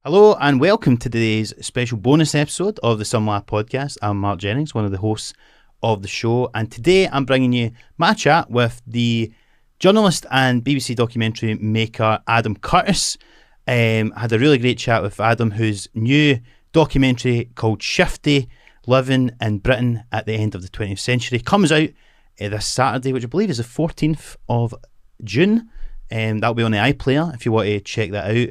Hello and welcome to today's special bonus episode of the Some Laugh podcast. I'm Marc Jennings, one of the hosts of the show, and today I'm bringing you my chat with the journalist and BBC documentary maker Adam Curtis. I had a really great chat with Adam, whose new documentary called Shifty, Living in Britain at the End of the 20th Century, comes out this Saturday, which I believe is the 14th of June. That'll be on the iPlayer if you want to check that out.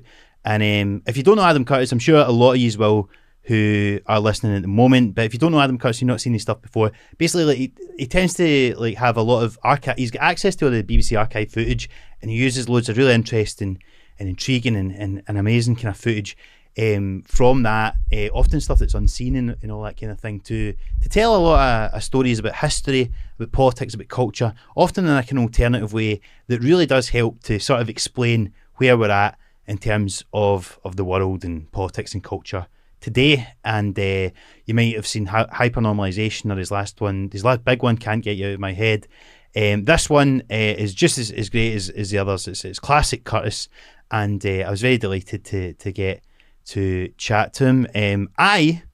And if you don't know Adam Curtis, I'm sure a lot of you will who are listening at the moment. But if you don't know Adam Curtis, you've not seen his stuff before. Basically, he tends to have a lot of archive. He's got access to all the BBC archive footage, and he uses loads of really interesting and intriguing and amazing kind of footage from that. Often stuff that's unseen and all that kind of thing to tell a lot of stories about history, about politics, about culture. Often in like an alternative way that really does help to sort of explain where we're at in terms of the world and politics and culture today. And you might have seen Hypernormalization, or his last big one, Can't Get You Out of My Head. This one is just as great as the others. It's classic Curtis, and I was very delighted to get to chat to him. I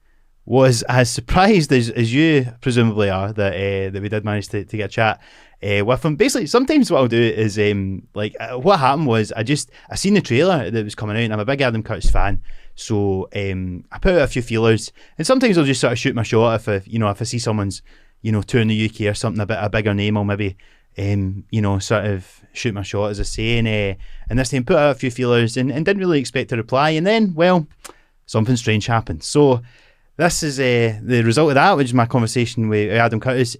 was as surprised as you presumably are that we did manage to get a chat with him. Basically, sometimes what I'll do is what happened was I seen the trailer that was coming out, and I'm a big Adam Curtis fan, so I put out a few feelers, and sometimes I'll just sort of shoot my shot if I see someone's touring the UK or something, a bigger name, I'll maybe sort of shoot my shot, as I say, and this time put out a few feelers and didn't really expect a reply, and then, well, something strange happened. So this is the result of that, which is my conversation with Adam Curtis.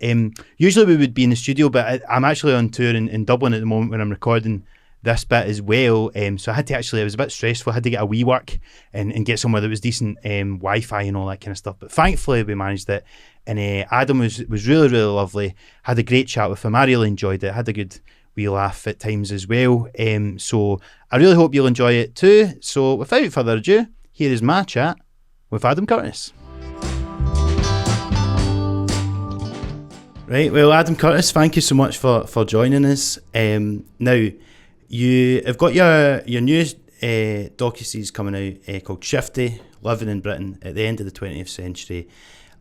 Usually we would be in the studio, but I'm actually on tour in Dublin at the moment when I'm recording this bit as well. So I had to it was a bit stressful. I had to get a wee work and get somewhere that was decent Wi-Fi and all that kind of stuff. But thankfully we managed it. And Adam was really, really lovely. Had a great chat with him. I really enjoyed it. Had a good wee laugh at times as well. So I really hope you'll enjoy it too. So without further ado, here is my chat with Adam Curtis. Right, well, Adam Curtis, thank you so much for joining us. Now, you have got your new docu-series coming out called Shifty, Living in Britain at the End of the 20th Century.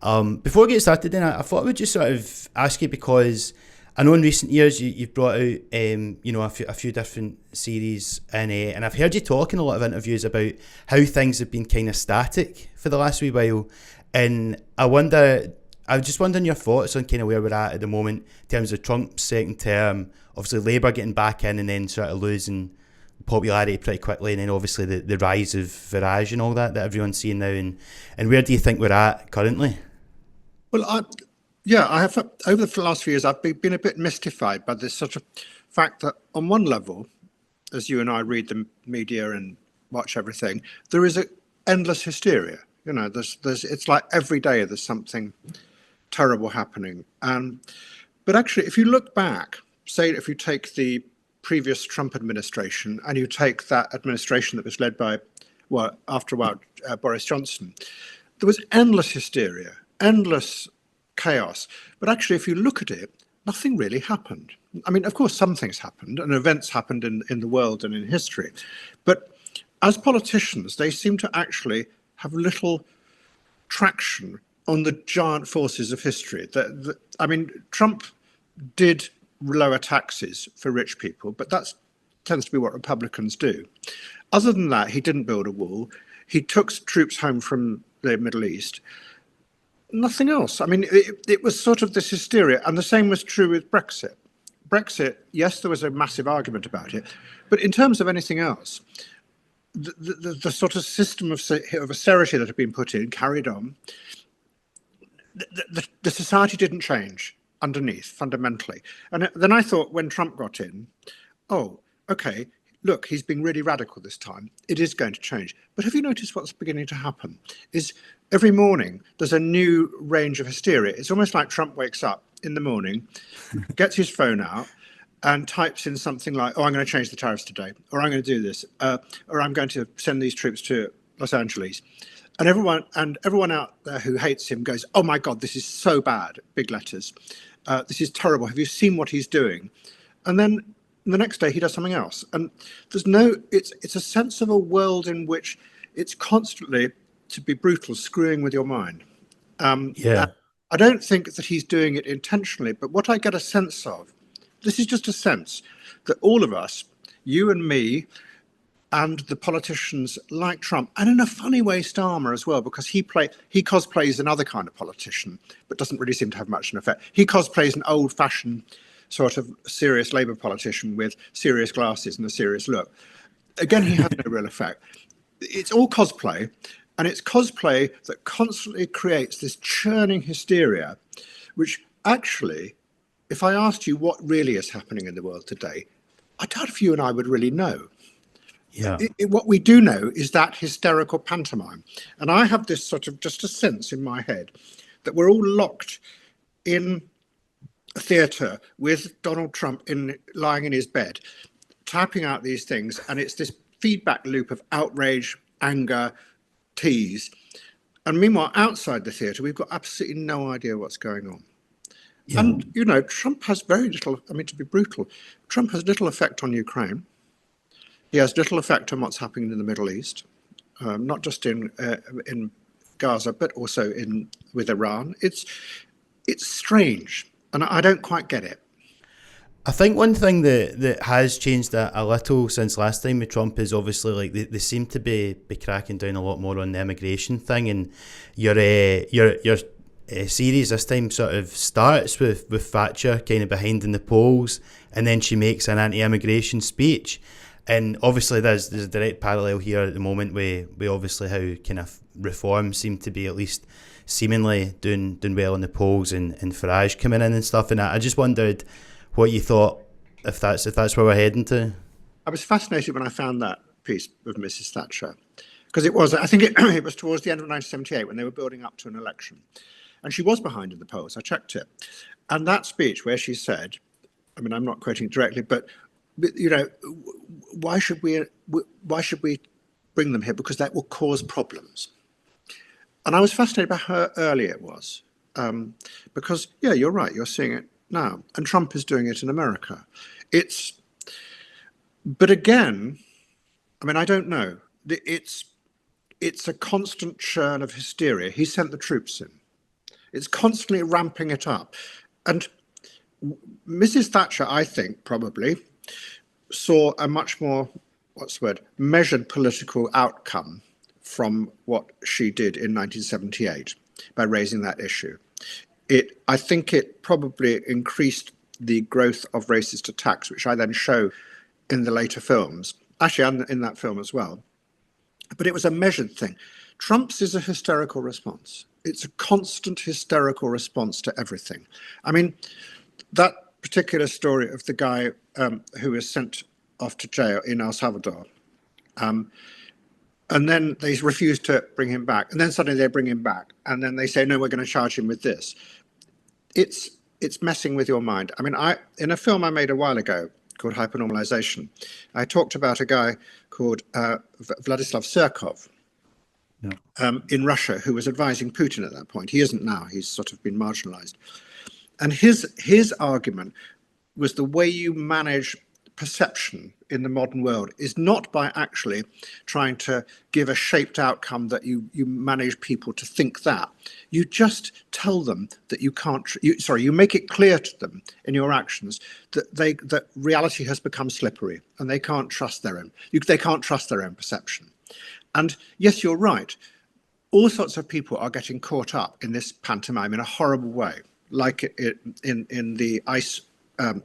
Before we get started then, I thought I would just sort of ask you, because I know in recent years you've brought out a few different series, and I've heard you talk in a lot of interviews about how things have been kind of static for the last wee while, and I was just wondering your thoughts on kind of where we're at the moment in terms of Trump's second term, obviously Labour getting back in and then sort of losing popularity pretty quickly, and then obviously the rise of Farage and all that everyone's seeing now, and where do you think we're at currently? Well, I have, over the last few years, I've been a bit mystified by this sort of fact that on one level, as you and I read the media and watch everything, there is an endless hysteria. It's like every day there's something terrible happening. But actually, if you look back, say if you take the previous Trump administration and you take that administration that was led by, after a while, Boris Johnson, there was endless hysteria, endless chaos. But actually, if you look at it, nothing really happened. I mean, of course, some things happened and events happened in the world and in history. But as politicians, they seem to actually have little traction on the giant forces of history. I mean, Trump did lower taxes for rich people, but that tends to be what Republicans do. Other than that, he didn't build a wall. He took troops home from the Middle East. Nothing else. I mean, it was sort of this hysteria, and the same was true with Brexit. Brexit, yes, there was a massive argument about it, but in terms of anything else, the sort of system of austerity that had been put in, carried on, the society didn't change underneath fundamentally. And then I thought, when Trump got in, oh, okay, look, he's being really radical this time. It is going to change. But have you noticed what's beginning to happen? Is every morning there's a new range of hysteria. It's almost like Trump wakes up in the morning, gets his phone out, and types in something like, oh, I'm going to change the tariffs today, or I'm going to do this, or I'm going to send these troops to Los Angeles. And everyone out there who hates him goes, oh my God, this is so bad, big letters. This is terrible. Have you seen what he's doing? And then the next day he does something else. And there's it's a sense of a world in which it's constantly, to be brutal, screwing with your mind. Yeah. I don't think that he's doing it intentionally, but what I get a sense of, this is just a sense, that all of us, you and me, and the politicians like Trump, and in a funny way Starmer as well, because he cosplays another kind of politician, but doesn't really seem to have much an effect. He cosplays an old-fashioned sort of serious Labour politician with serious glasses and a serious look. Again, he has no real effect. It's all cosplay, and it's cosplay that constantly creates this churning hysteria, which actually, if I asked you what really is happening in the world today, I doubt if you and I would really know. Yeah. What we do know is that hysterical pantomime. And I have this sort of just a sense in my head that we're all locked in a theatre with Donald Trump lying in his bed, typing out these things. And it's this feedback loop of outrage, anger, tease. And meanwhile, outside the theatre, we've got absolutely no idea what's going on. Yeah. And, you know, Trump has very little, I mean, to be brutal, Trump has little effect on Ukraine. He has little effect on what's happening in the Middle East, not just in Gaza, but also with Iran. It's strange, and I don't quite get it. I think one thing that has changed a little since last time with Trump is obviously like they seem to be cracking down a lot more on the immigration thing, and your series this time sort of starts with Thatcher kind of behind in the polls, and then she makes an anti-immigration speech. And obviously there's a direct parallel here at the moment with obviously how kind of reform seem to be at least seemingly doing well in the polls, and Farage coming in and stuff. And I just wondered what you thought, if that's where we're heading to. I was fascinated when I found that piece of Mrs. Thatcher, because it was, I think it was towards the end of 1978 when they were building up to an election. And she was behind in the polls, I checked it. And that speech where she said, I mean, I'm not quoting directly, but you know, why should we bring them here? Because that will cause problems. And I was fascinated by how early it was, because yeah, you're right. You're seeing it now, and Trump is doing it in America. But again, I mean, I don't know. It's a constant churn of hysteria. He sent the troops in. It's constantly ramping it up, and Mrs. Thatcher, I think, probably saw a much more, measured political outcome from what she did in 1978 by raising that issue. I think it probably increased the growth of racist attacks, which I then show in the later films, actually in that film as well. But it was a measured thing. Trump's is a hysterical response. It's a constant hysterical response to everything. I mean, that particular story of the guy who was sent off to jail in El Salvador, and then they refuse to bring him back, and then suddenly they bring him back, and then they say, no, we're going to charge him with this. It's messing with your mind. I mean, in a film I made a while ago called Hypernormalization, I talked about a guy called Vladislav Surkov in Russia, who was advising Putin at that point. He isn't now. He's sort of been marginalized. And his argument was the way you manage perception in the modern world is not by actually trying to give a shaped outcome that you manage people to think that. You just tell them that you can't, you make it clear to them in your actions that reality has become slippery and they can't trust their own perception. And yes, you're right. All sorts of people are getting caught up in this pantomime in a horrible way, like in the ICE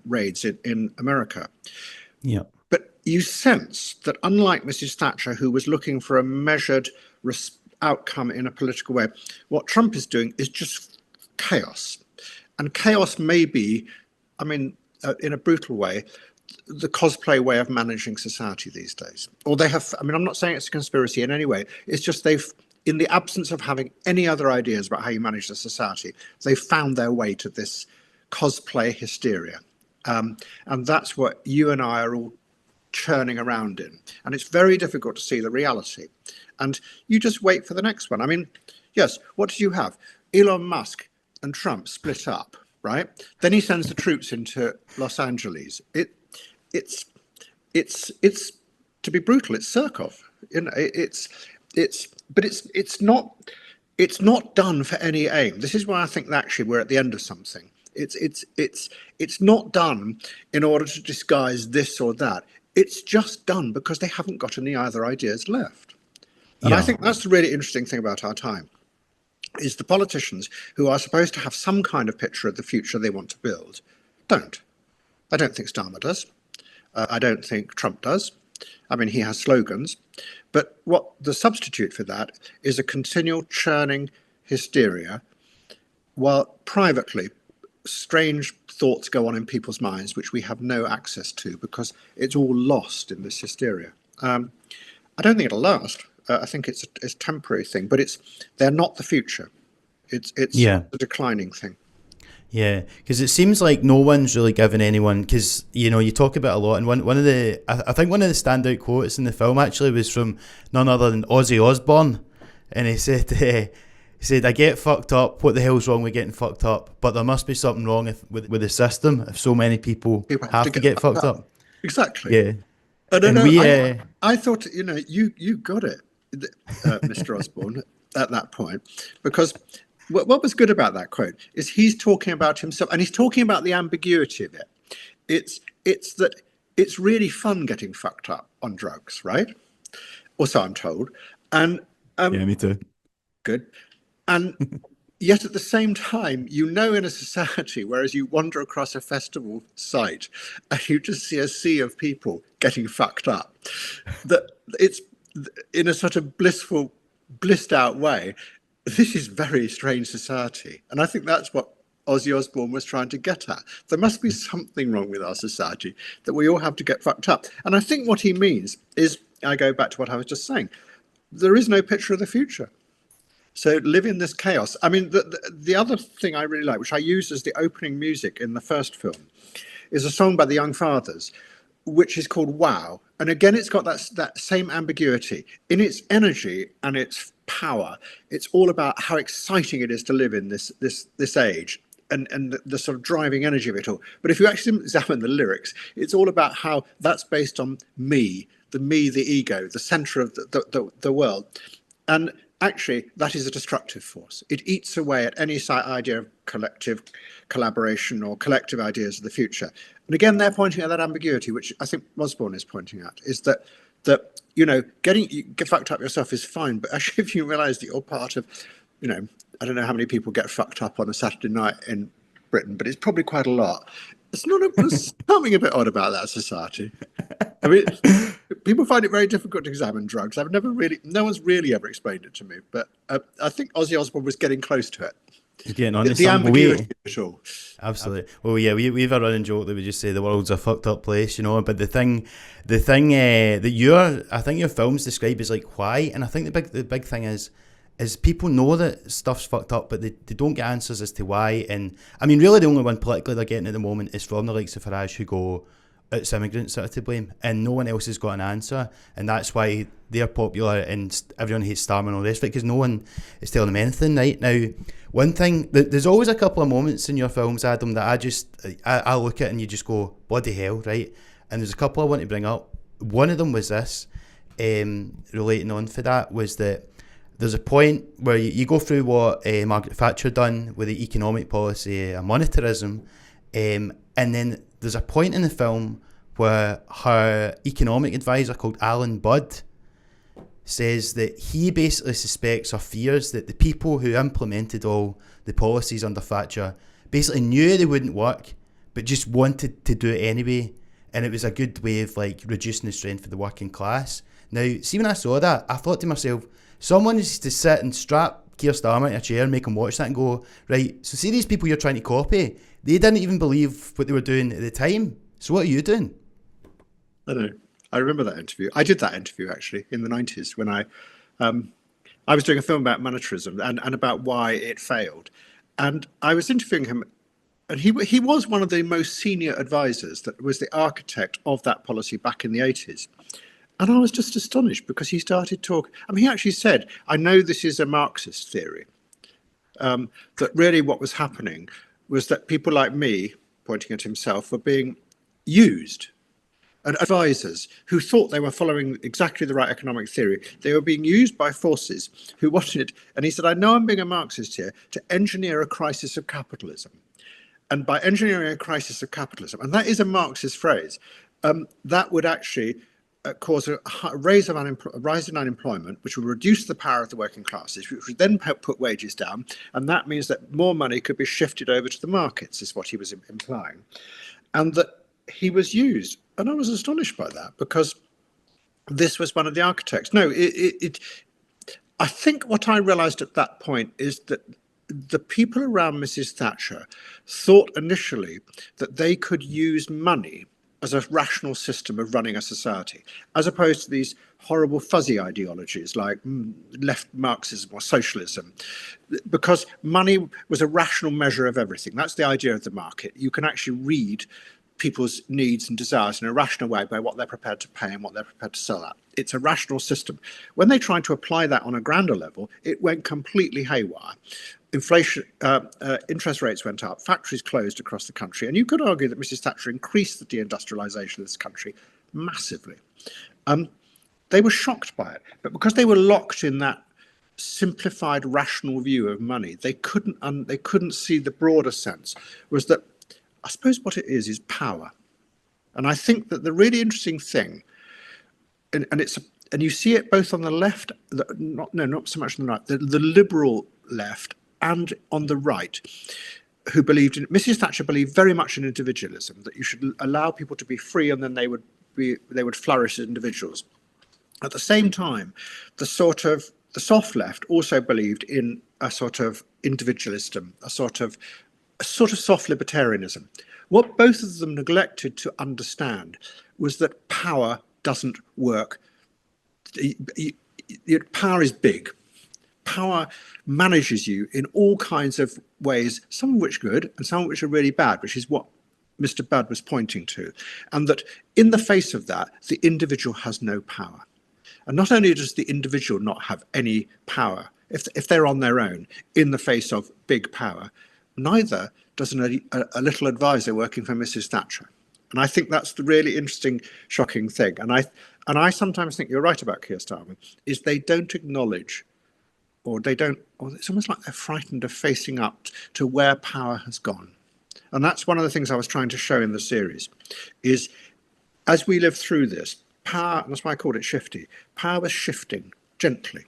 raids in America. Yeah. But you sense that unlike Mrs. Thatcher, who was looking for a measured outcome in a political way, what Trump is doing is just chaos. And chaos may be, I mean, in a brutal way, the cosplay way of managing society these days. Or they have, I mean, I'm not saying it's a conspiracy in any way. It's just they've, in the absence of having any other ideas about how you manage the society, they've found their way to this cosplay hysteria. And that's what you and I are all churning around in. And it's very difficult to see the reality. And you just wait for the next one. I mean, yes, what did you have? Elon Musk and Trump split up, right? Then he sends the troops into Los Angeles. It's to be brutal, it's Surkov. You know, it's not done for any aim. This is why I think that actually we're at the end of something. It's not done in order to disguise this or that. It's just done because they haven't got any other ideas left. And I think that's the really interesting thing about our time, is the politicians who are supposed to have some kind of picture of the future they want to build, don't. I don't think Starmer does. I don't think Trump does. I mean, he has slogans. But what the substitute for that is a continual churning hysteria, while privately strange thoughts go on in people's minds which we have no access to because it's all lost in this hysteria. I don't think it'll last. I think it's a temporary thing, but they're not the future. It's a declining thing. Yeah, because it seems like no one's really given anyone, because you talk about a lot, and one of the I think one of the standout quotes in the film actually was from none other than Ozzy Osbourne, and he said, "I get fucked up. What the hell's wrong with getting fucked up? But there must be something wrong with the system if so many people have to get fucked up." Exactly. Yeah. I thought you got it, Mr. Osborne, at that point, because what was good about that quote is he's talking about himself, and he's talking about the ambiguity of it. It's that it's really fun getting fucked up on drugs, right? Or so I'm told. And yeah, me too. Good. And yet at the same time, in a society, whereas you wander across a festival site and you just see a sea of people getting fucked up, that it's in a sort of blissed out way. This is very strange society. And I think that's what Ozzy Osbourne was trying to get at. There must be something wrong with our society that we all have to get fucked up. And I think what he means is, I go back to what I was just saying, there is no picture of the future. So live in this chaos. I mean, the other thing I really like, which I used as the opening music in the first film, is a song by the Young Fathers, which is called Wow. And again, it's got that same ambiguity. In its energy and its power, it's all about how exciting it is to live in this age, and the sort of driving energy of it all. But if you actually examine the lyrics, it's all about how that's based on me, the ego, the center of the world. And actually, that is a destructive force. It eats away at any idea of collective collaboration or collective ideas of the future. And again, they're pointing at that ambiguity, which I think Osborne is pointing at, is that get fucked up yourself is fine, but actually, if you realise that you're part of, I don't know how many people get fucked up on a Saturday night in Britain, but it's probably quite a lot. There's something a bit odd about that society. I mean, people find it very difficult to examine drugs. No one's really ever explained it to me, but I think Ozzy Osbourne was getting close to it. Getting on the ambiguity of it all. Absolutely. Well, yeah, we have a running joke that we just say the world's a fucked up place, But the thing that I think your films describe is like why, and I think the big thing is people know that stuff's fucked up, but they don't get answers as to why. And I mean, really, the only one politically they're getting at the moment is from the likes of Farage, who go, it's immigrants that are to blame, and no one else has got an answer, and that's why they're popular and everyone hates Starmer and all the rest of it, because no one is telling them anything. Right now, one thing, there's always a couple of moments in your films, Adam, that I look at and you just go, bloody hell, right? And there's a couple I want to bring up. One of them was this, relating on for that, was that there's a point where you go through what Margaret Thatcher done with the economic policy, monetarism, and then there's a point in the film where her economic advisor called Alan Budd says that he basically suspects or fears that the people who implemented all the policies under Thatcher basically knew they wouldn't work, but just wanted to do it anyway, and it was a good way of like reducing the strength of the working class. Now, see, when I saw that, I thought to myself, someone needs to sit and strap Keir Starmer to a chair, make him watch that and go, right, so see these people you're trying to copy, they didn't even believe what they were doing at the time. So what are you doing? I know. I remember that interview. I did that interview actually in the 90s when I was doing a film about monetarism and about why it failed. And I was interviewing him, and he was one of the most senior advisors, that was the architect of that policy back in the 80s. And I was just astonished because he started talking. I mean, he actually said, I know this is a Marxist theory, that really what was happening was that people like me, pointing at himself, were being used and advisors who thought they were following exactly the right economic theory. They were being used by forces who wanted, and he said, I know I'm being a Marxist here, to engineer a crisis of capitalism. And by engineering a crisis of capitalism, and that is a Marxist phrase, that would actually cause a rise in unemployment, which would reduce the power of the working classes, which would then help put wages down. And that means that more money could be shifted over to the markets, is what he was implying. And that he was used. And I was astonished by that, because this was one of the architects. No, I think what I realized at that point is that the people around Mrs. Thatcher thought initially that they could use money as a rational system of running a society, as opposed to these horrible fuzzy ideologies like left Marxism or socialism, because money was a rational measure of everything. That's the idea of the market. You can actually read people's needs and desires in a rational way by what they're prepared to pay and what they're prepared to sell at. It's a rational system. When they tried to apply that on a grander level, it went completely haywire. Inflation, interest rates went up, factories closed across the country, and you could argue that Mrs. Thatcher increased the deindustrialization of this country massively. They were shocked by it, but because they were locked in that simplified, rational view of money, they couldn't see the broader sense. Was that, I suppose, what it is power, and I think that the really interesting thing, and you see it both on the left, not so much on the right, the liberal left, and on the right, who believed in, Mrs. Thatcher believed very much in individualism, that you should allow people to be free and then they would flourish as individuals. At the same time, the soft left also believed in a sort of individualism, a sort of soft libertarianism. What both of them neglected to understand was that power doesn't work. Power is big. Power manages you in all kinds of ways, some of which are good and some of which are really bad, which is what Mr. Budd was pointing to. And that in the face of that, the individual has no power. And not only does the individual not have any power, if they're on their own in the face of big power, neither does a little advisor working for Mrs. Thatcher. And I think that's the really interesting, shocking thing. And I sometimes think you're right about Keir Starmer, is they don't acknowledge, or it's almost like they're frightened of facing up to where power has gone. And that's one of the things I was trying to show in the series, is as we live through this, power, and that's why I called it Shifty, power was shifting gently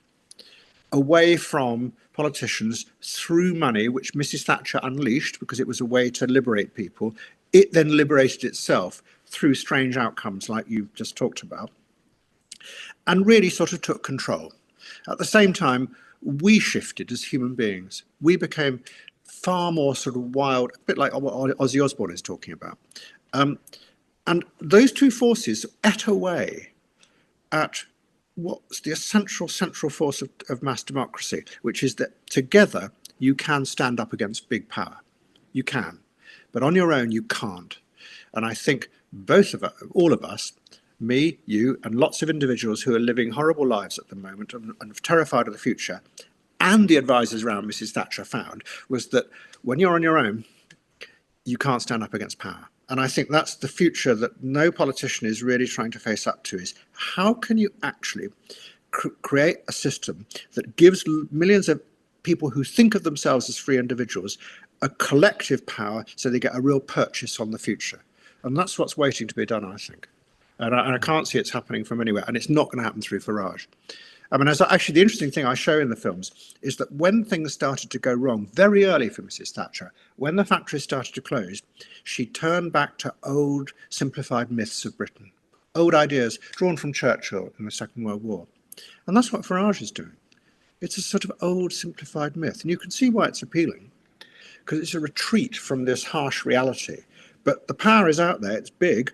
away from politicians through money, which Mrs. Thatcher unleashed because it was a way to liberate people. It then liberated itself through strange outcomes like you've just talked about, and really sort of took control. At the same time, we shifted as human beings. We became far more sort of wild, a bit like what Ozzy Osbourne is talking about. And those two forces ate away at what's the central force of mass democracy, which is that together you can stand up against big power. You can. But on your own, you can't. And I think all of us, me, you, and lots of individuals who are living horrible lives at the moment and terrified of the future, and the advisors around Mrs. Thatcher found, was that when you're on your own, you can't stand up against power. And I think that's the future that no politician is really trying to face up to, is how can you actually create a system that gives millions of people who think of themselves as free individuals a collective power so they get a real purchase on the future. And that's what's waiting to be done, I think. And I can't see it's happening from anywhere. And it's not going to happen through Farage. I mean, actually, the interesting thing I show in the films is that when things started to go wrong very early for Mrs. Thatcher, when the factories started to close, she turned back to old simplified myths of Britain, old ideas drawn from Churchill in the Second World War. And that's what Farage is doing. It's a sort of old simplified myth. And you can see why it's appealing, because it's a retreat from this harsh reality. But the power is out there, it's big.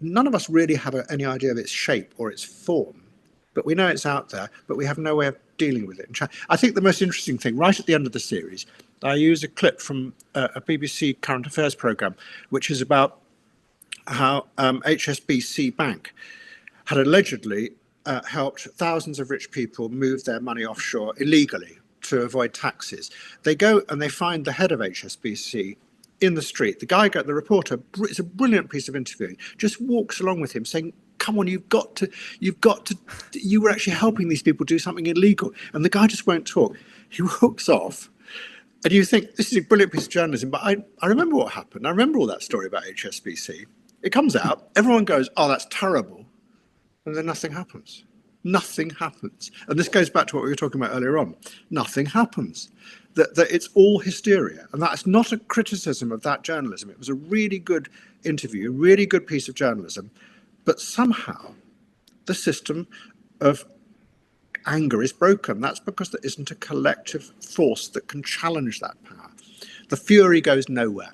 None of us really have any idea of its shape or its form. But we know it's out there, but we have no way of dealing with it. I think the most interesting thing, right at the end of the series, I use a clip from a BBC current affairs programme, which is about how HSBC Bank had allegedly helped thousands of rich people move their money offshore illegally to avoid taxes. They go and they find the head of HSBC in the street. The reporter, it's a brilliant piece of interviewing, just walks along with him saying, come on, you were actually helping these people do something illegal. And the guy just won't talk. He walks off. And you think, this is a brilliant piece of journalism. But I remember what happened. I remember all that story about HSBC. It comes out, everyone goes, oh, that's terrible. And then nothing happens. Nothing happens. And this goes back to what we were talking about earlier on. Nothing happens. That it's all hysteria. And that's not a criticism of that journalism. It was a really good interview, a really good piece of journalism. But somehow the system of anger is broken. That's because there isn't a collective force that can challenge that power. The fury goes nowhere.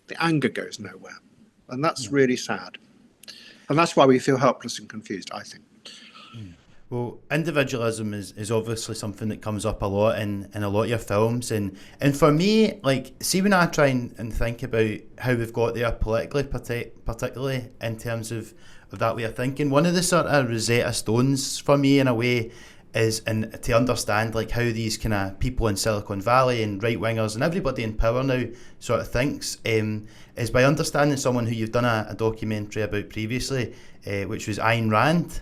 The anger goes nowhere. And that's really sad. And that's why we feel helpless and confused, I think. Well, individualism is obviously something that comes up a lot in a lot of your films. And for me, like, see, when I try and think about how we've got there politically, particularly in terms of that way of thinking, one of the sort of Rosetta Stones for me, in a way, is to understand like how these kind of people in Silicon Valley and right-wingers and everybody in power now sort of thinks, is by understanding someone who you've done a documentary about previously, which was Ayn Rand.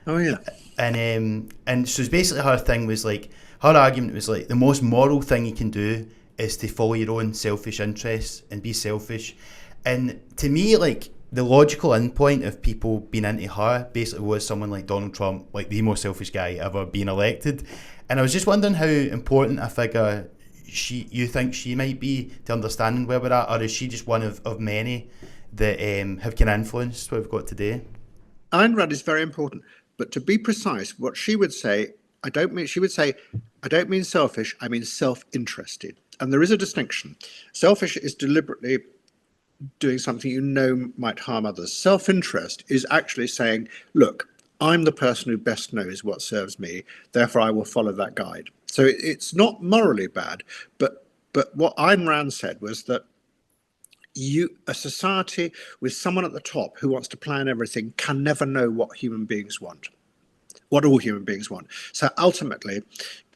Oh, yeah. And so basically her thing was like, her argument was like, the most moral thing you can do is to follow your own selfish interests and be selfish. And to me, like, the logical endpoint of people being into her basically was someone like Donald Trump, like the most selfish guy ever being elected. And I was just wondering how important a figure you think she might be to understanding where we're at, or is she just one of many that have kind of influenced what we've got today? Ayn Rand is very important, but to be precise, what she would say, I don't mean selfish, I mean self-interested. And there is a distinction. Selfish is deliberately doing something you know might harm others. Self-interest is actually saying, look, I'm the person who best knows what serves me, therefore I will follow that guide. So it's not morally bad, but what Ayn Rand said was that a society with someone at the top who wants to plan everything can never know what human beings want, what all human beings want. So ultimately,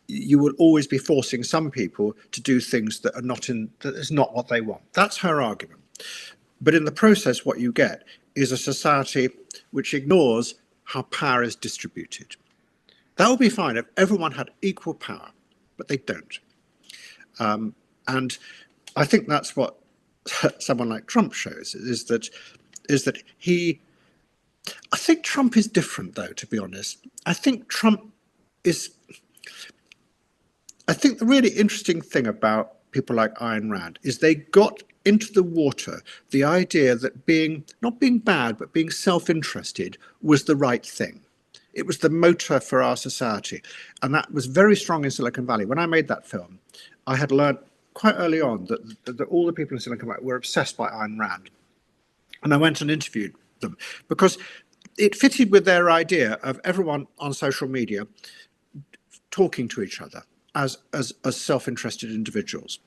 you will always be forcing some people to do things that is not what they want. That's her argument. But in the process, what you get is a society which ignores how power is distributed. That would be fine if everyone had equal power, but they don't. And I think that's what someone like Trump shows, is that he. I think Trump is different, though, to be honest. I think the really interesting thing about people like Ayn Rand is they got into the water the idea that not being bad, but being self-interested was the right thing. It was the motor for our society. And that was very strong in Silicon Valley. When I made that film, I had learned quite early on that all the people in Silicon Valley were obsessed by Ayn Rand. And I went and interviewed them because it fitted with their idea of everyone on social media talking to each other as self-interested individuals.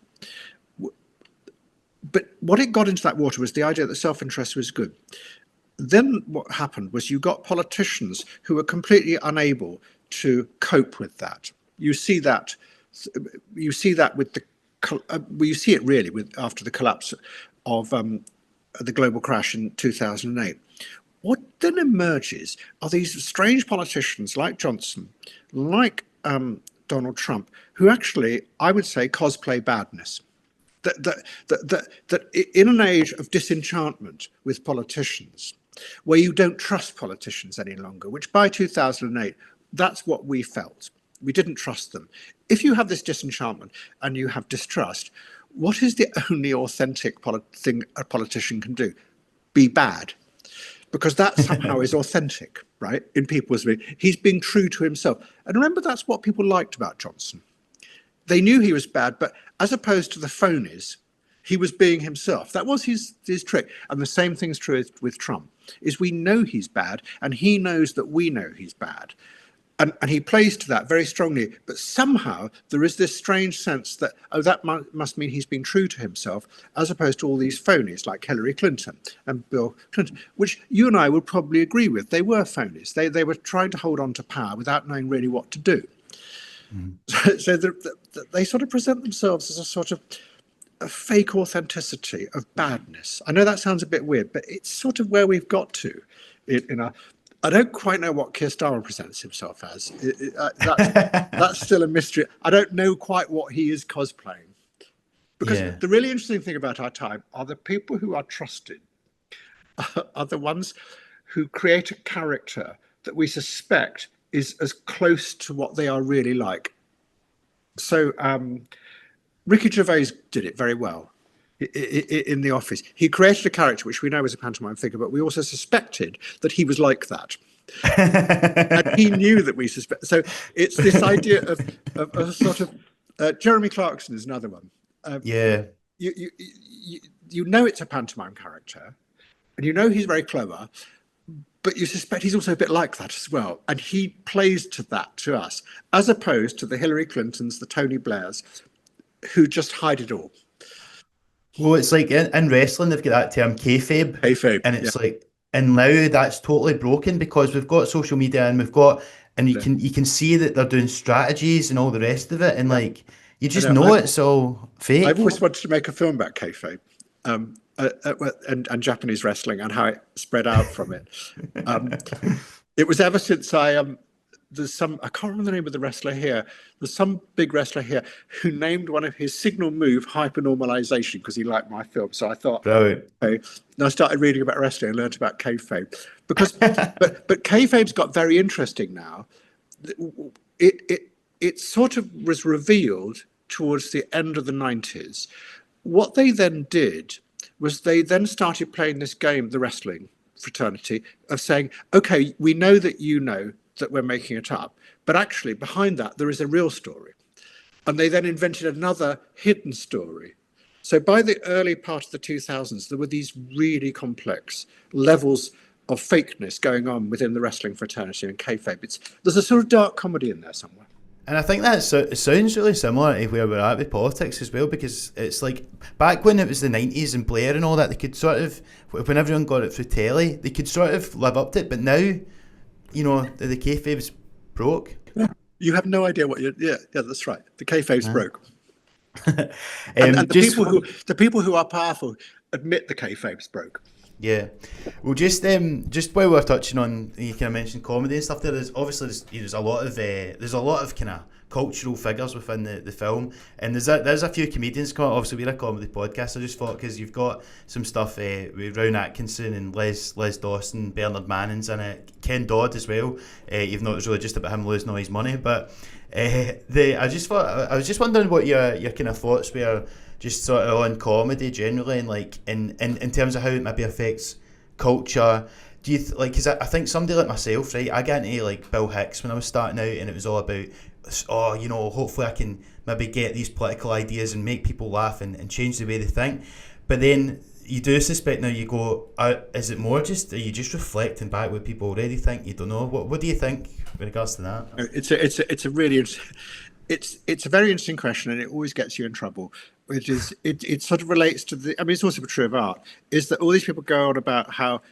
But what it got into that water was the idea that self-interest was good. Then what happened was you got politicians who were completely unable to cope with that. You see that with you see it really after the collapse of the global crash in 2008. What then emerges are these strange politicians like Johnson, like Donald Trump, who actually, I would say, cosplay badness. That in an age of disenchantment with politicians, where you don't trust politicians any longer, which by 2008, that's what we felt. We didn't trust them. If you have this disenchantment and you have distrust, what is the only authentic thing a politician can do? Be bad. Because that somehow is authentic, right? In people's view. He's being true to himself. And remember, that's what people liked about Johnson. They knew he was bad, but as opposed to the phonies, he was being himself. That was his trick. And the same thing's true with Trump, is we know he's bad, and he knows that we know he's bad. And he plays to that very strongly. But somehow there is this strange sense that, oh, that must mean he's been true to himself, as opposed to all these phonies like Hillary Clinton and Bill Clinton, which you and I would probably agree with. They were phonies. They were trying to hold on to power without knowing really what to do. So they sort of present themselves as a sort of a fake authenticity of badness. I know that sounds a bit weird, but it's sort of where we've got to. I don't quite know what Keir Starmer presents himself as. That's still a mystery. I don't know quite what he is cosplaying. Because the really interesting thing about our time are the people who are trusted are the ones who create a character that we suspect is as close to what they are really like. So Ricky Gervais did it very well in The Office. He created a character which we know is a pantomime figure, but we also suspected that he was like that. And he knew that we suspect. So it's this idea of a sort of Jeremy Clarkson is another one. You know it's a pantomime character, and you know he's very clever, but you suspect he's also a bit like that as well. And he plays to that to us, as opposed to the Hillary Clintons, the Tony Blairs, who just hide it all. Well, it's like in wrestling, they've got that term kayfabe. Kayfabe, and it's like, and now that's totally broken because we've got social media and you can see that they're doing strategies and all the rest of it, and like you just know it's all fake. I've always wanted to make a film about kayfabe and Japanese wrestling and how it spread out from it. It was ever since I can't remember the name of the wrestler here. There's some big wrestler here who named one of his signal move hypernormalization because he liked my film. So I thought, okay. And I started reading about wrestling and learned about kayfabe because, but kayfabe's got very interesting now. It sort of was revealed towards the end of the 90s. What they then did was they then started playing this game, the wrestling fraternity, of saying, okay, we know that you know that we're making it up, but actually behind that there is a real story. And they then invented another hidden story. So by the early part of the 2000s, there were these really complex levels of fakeness going on within the wrestling fraternity and kayfabe. There's a sort of dark comedy in there somewhere. And I think it sounds really similar to where we're at with politics as well, because it's like back when it was the 90s and Blair and all that, they could sort of, when everyone got it through telly, they could sort of live up to it. But now, you know, the kayfabe's broke. Yeah. You have no idea what you're... Yeah, that's right. The kayfabe's broke. and the people who are powerful admit the kayfabe's broke. Yeah. Well, just while we're touching on, you kind of mentioned comedy and stuff, there's a lot of kind of cultural figures within the film, and there's a few comedians. Obviously, we're a comedy podcast. I just thought because you've got some stuff with Rowan Atkinson and Les Dawson, Bernard Manning's in it, Ken Dodd as well. Even though it was really just about him losing all his money, but I was just wondering what your kind of thoughts were. Just sort of on comedy generally, and like in terms of how it maybe affects culture. Do you because I think somebody like myself, right? I got into like Bill Hicks when I was starting out, and it was all about, hopefully I can maybe get these political ideas and make people laugh and change the way they think. But then you do suspect now you go, is it more just, are you just reflecting back what people already think? You don't know. What do you think with regards to that? It's a really it's a very interesting question, and it always gets you in trouble. Which is it sort of relates to it's also true of art, is that all these people go on about how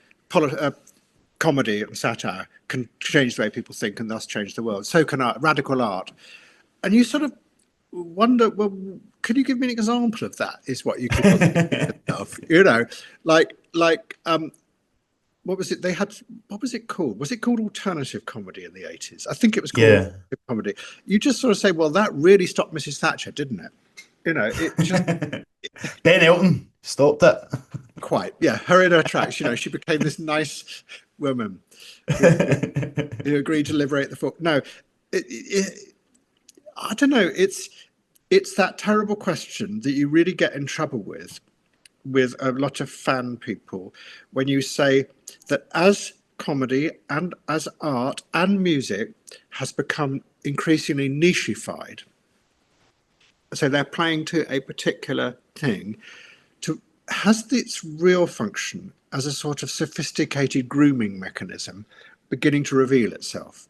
comedy and satire can change the way people think and thus change the world. So can art, radical art. And you sort of wonder, well, could you give me an example of that? Is what you could yourself, what was it? What was it called? Was it called alternative comedy in the 80s? I think it was called alternative comedy. You just sort of say, well, that really stopped Mrs. Thatcher, didn't it? It just... Ben Elton stopped it. Quite, yeah. Her in her tracks, she became this nice woman who agreed to liberate the folk. No, I don't know. It's that terrible question that you really get in trouble with a lot of fan people when you say that as comedy and as art and music has become increasingly nichified. So they're playing to a particular thing. Has its real function as a sort of sophisticated grooming mechanism beginning to reveal itself?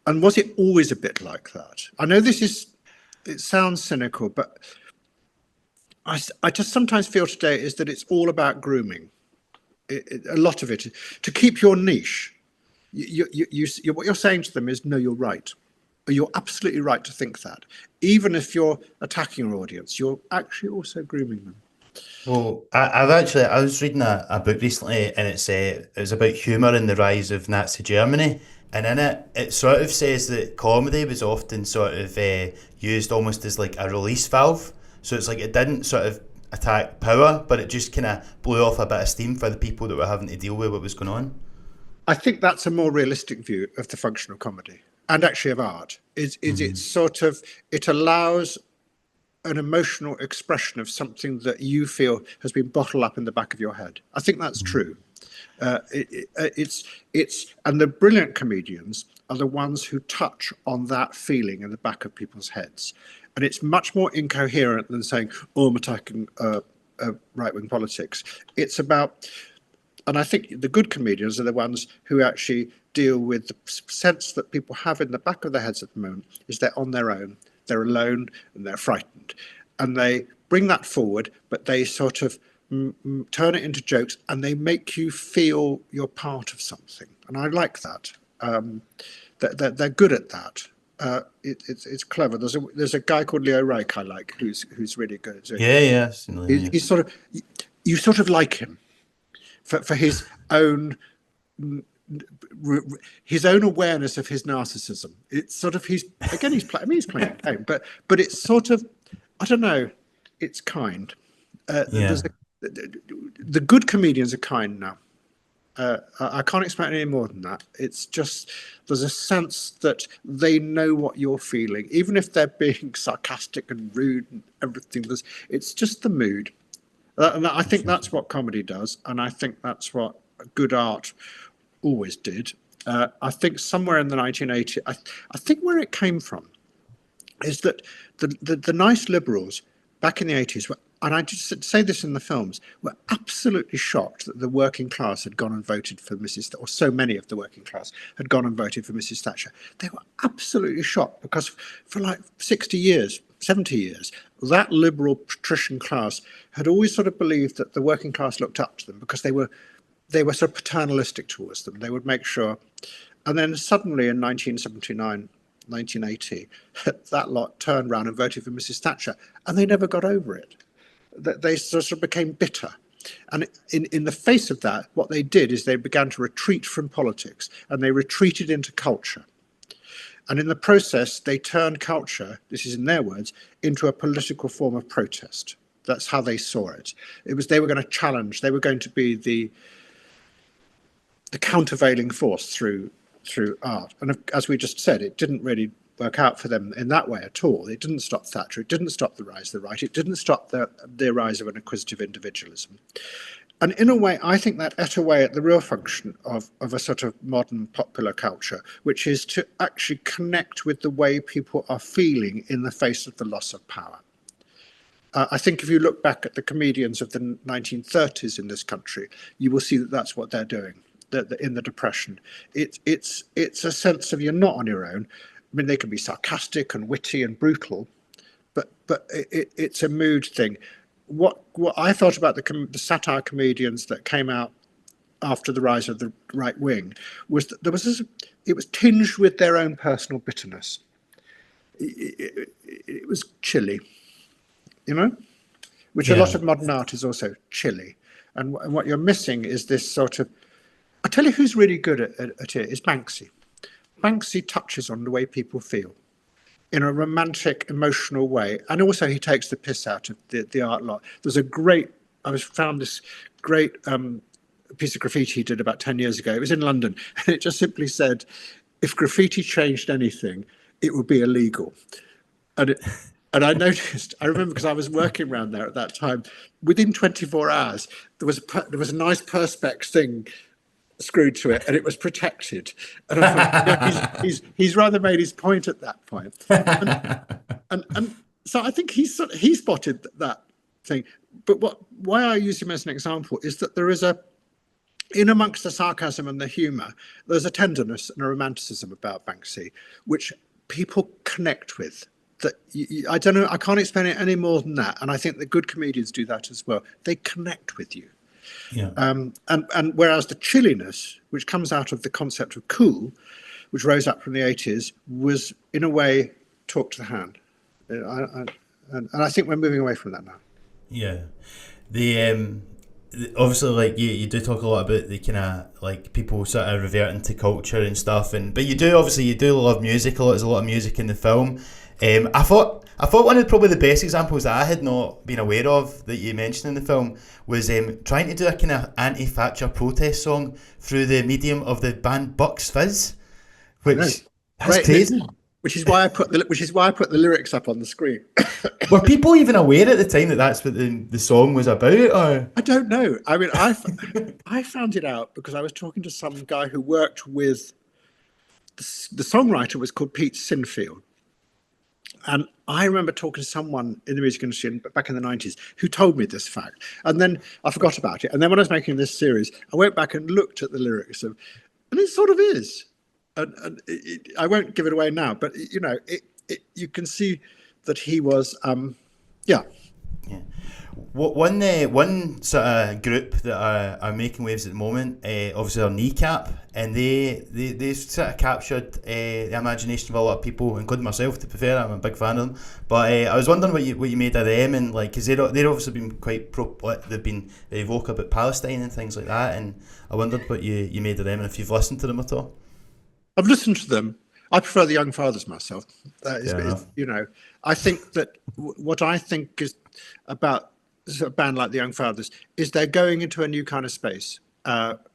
And was it always a bit like that? I know it sounds cynical, but I just sometimes feel today is that it's all about grooming. A lot of it to keep your niche. What you're saying to them is, no, you're right. You're absolutely right to think that. Even if you're attacking your audience, you're actually also grooming them. Well, I was reading a book recently, and it was about humour and the rise of Nazi Germany, and in it sort of says that comedy was often sort of used almost as like a release valve. So it's like it didn't sort of attack power, but it just kind of blew off a bit of steam for the people that were having to deal with what was going on. I think that's a more realistic view of the function of comedy and actually of art. It's sort of, it allows an emotional expression of something that you feel has been bottled up in the back of your head. I think that's true. And the brilliant comedians are the ones who touch on that feeling in the back of people's heads. And it's much more incoherent than saying, oh, I'm attacking right-wing politics. It's about, and I think the good comedians are the ones who actually deal with the sense that people have in the back of their heads at the moment is they're on their own, they're alone, and they're frightened. And they bring that forward, but they sort of turn it into jokes, and they make you feel you're part of something. And I like that. They're good at that. It's clever. There's a guy called Leo Reich I like, who's really good. So Yeah. he's sort of, you sort of like him for his own awareness of his narcissism. It's sort of, he's playing a game, but it's sort of, I don't know, it's kind. The good comedians are kind now. I can't explain any more than that. It's just, there's a sense that they know what you're feeling, even if they're being sarcastic and rude and everything. It's just the mood. And I think that's what comedy does, and I think that's what good art always did. I think somewhere in the 1980s, I think where it came from is that the nice liberals back in the 80s were, and I just say this in the films, were absolutely shocked that the working class had gone and voted for Mrs. or so many of the working class had gone and voted for Mrs. Thatcher. They were absolutely shocked because for like 60 years, 70 years, that liberal patrician class had always sort of believed that the working class looked up to them because they were sort of paternalistic towards them. They would make sure. And then suddenly in 1979, 1980, that lot turned around and voted for Mrs. Thatcher, and they never got over it. They sort of became bitter. And in the face of that, what they did is they began to retreat from politics, and they retreated into culture. And in the process, they turned culture, this is in their words, into a political form of protest. That's how they saw it. They were going to challenge, they were going to be the countervailing force through art. And as we just said, it didn't really work out for them in that way at all. It didn't stop Thatcher. It didn't stop the rise of the right. It didn't stop the rise of an acquisitive individualism. And in a way, I think that ate away at the real function of a sort of modern popular culture, which is to actually connect with the way people are feeling in the face of the loss of power. I think if you look back at the comedians of the 1930s in this country, you will see that that's what they're doing. In the Depression, it's a sense of you're not on your own. I mean, they can be sarcastic and witty and brutal, but it's a mood thing. What I thought about the satire comedians that came out after the rise of the right wing was that it was tinged with their own personal bitterness. It was chilly, which a lot of modern art is also chilly. And what you're missing is this sort of, I tell you who's really good at it is Banksy. Banksy touches on the way people feel in a romantic, emotional way. And also he takes the piss out of the art lot. I found this great piece of graffiti he did about 10 years ago. It was in London. And it just simply said, if graffiti changed anything, it would be illegal. And I noticed, I remember because I was working around there at that time, within 24 hours, there was a nice Perspex thing screwed to it, and it was protected. And I thought, he's rather made his point at that point. And so I think he spotted that thing. But why I use him as an example is that there is in amongst the sarcasm and the humour, there's a tenderness and a romanticism about Banksy, which people connect with. That I don't know, I can't explain it any more than that. And I think the good comedians do that as well. They connect with you. Yeah. And whereas the chilliness, which comes out of the concept of cool, which rose up from the 80s, was in a way talk to the hand. And I think we're moving away from that now. Yeah. Obviously, like you do talk a lot about the kind of like people sort of reverting to culture and stuff, but you do love music a lot. There's a lot of music in the film. I thought one of probably the best examples that I had not been aware of that you mentioned in the film was trying to do a kind of anti-Thatcher protest song through the medium of the band Bucks Fizz, which that's crazy. Which is why I put the lyrics up on the screen. Were people even aware at the time that that's what the song was about? Or? I don't know. I mean, I found it out because I was talking to some guy who worked with the songwriter was called Pete Sinfield. And I remember talking to someone in the music industry back in the 90s who told me this fact. And then I forgot about it. And then when I was making this series, I went back and looked at the lyrics and it sort of is. And I won't give it away now, but you know, you can see that he was, yeah. One sort of group that are making waves at the moment, obviously are Kneecap, and they sort of captured the imagination of a lot of people, including myself. To be fair, I'm a big fan of them. But I was wondering what you made of them, and like, because they've obviously been quite they've been very vocal about Palestine and things like that, and I wondered what you made of them, and if you've listened to them at all. I've listened to them. I prefer the Young Fathers myself. You know, I think that what I think is about a band like the Young Fathers is they're going into a new kind of space,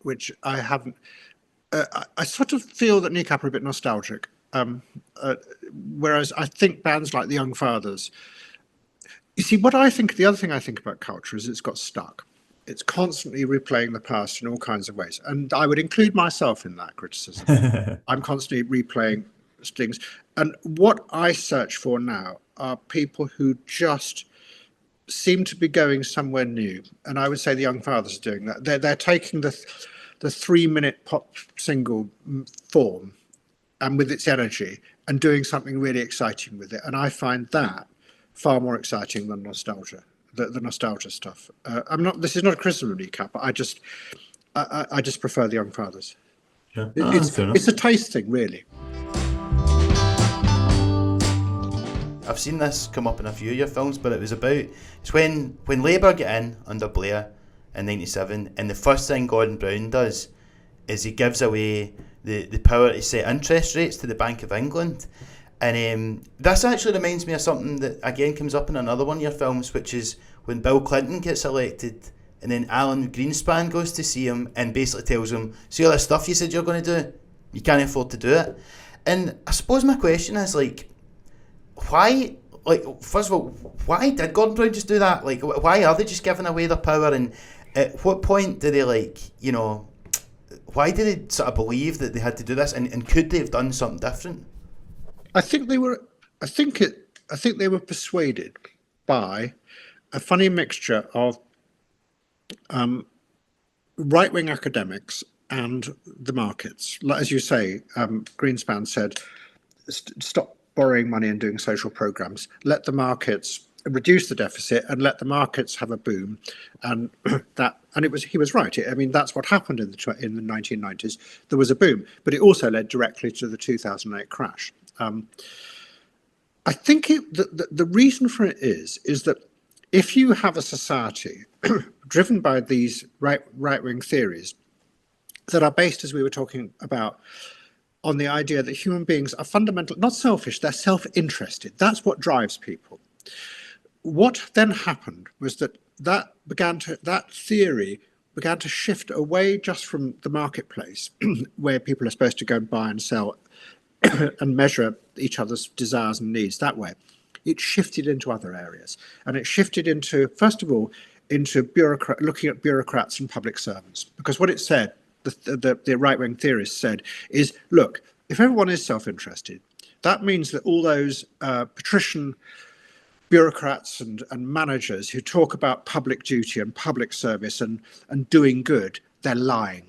which I haven't. I sort of feel that Kneecap are a bit nostalgic, whereas I think bands like the Young Fathers. You see, the other thing I think about culture is it's got stuck. It's constantly replaying the past in all kinds of ways. And I would include myself in that criticism. I'm constantly replaying things. And what I search for now are people who just seem to be going somewhere new. And I would say the Young Fathers are doing that. They're taking the 3-minute pop single form and with its energy and doing something really exciting with it. And I find that far more exciting than nostalgia. The nostalgia stuff. This is not a criticism of Kneecap, but I just prefer the Young Fathers. Yeah. It's a taste thing, really. I've seen this come up in a few of your films, but it's when Labour get in under Blair in '97, and the first thing Gordon Brown does is he gives away the power to set interest rates to the Bank of England. And this actually reminds me of something that again comes up in another one of your films, which is when Bill Clinton gets elected and then Alan Greenspan goes to see him and basically tells him, see all this stuff you said you're going to do? You can't afford to do it. And I suppose my question is, like, why, like, first of all, why did Gordon Brown just do that? Like, why are they just giving away their power? And at what point do they, like, you know, why do they sort of believe that they had to do this? And could they have done something different? I think they were persuaded by a funny mixture of right-wing academics and the markets. As you say, Greenspan said, stop borrowing money and doing social programs. Let the markets reduce the deficit and let the markets have a boom. And he was right. I mean, that's what happened in the 1990s. There was a boom, but it also led directly to the 2008 crash. I think the reason for it is that if you have a society driven by these right-wing theories that are based, as we were talking about, on the idea that human beings are fundamentally not selfish, they're self-interested. That's what drives people. What then happened was that theory began to shift away just from the marketplace, where people are supposed to go and buy and sell and measure each other's desires and needs that way. It shifted into other areas, and it shifted into, first of all, into looking at bureaucrats and public servants, because what it said, the right-wing theorists said, is, look, if everyone is self-interested, that means that all those patrician bureaucrats and managers who talk about public duty and public service and doing good, they're lying,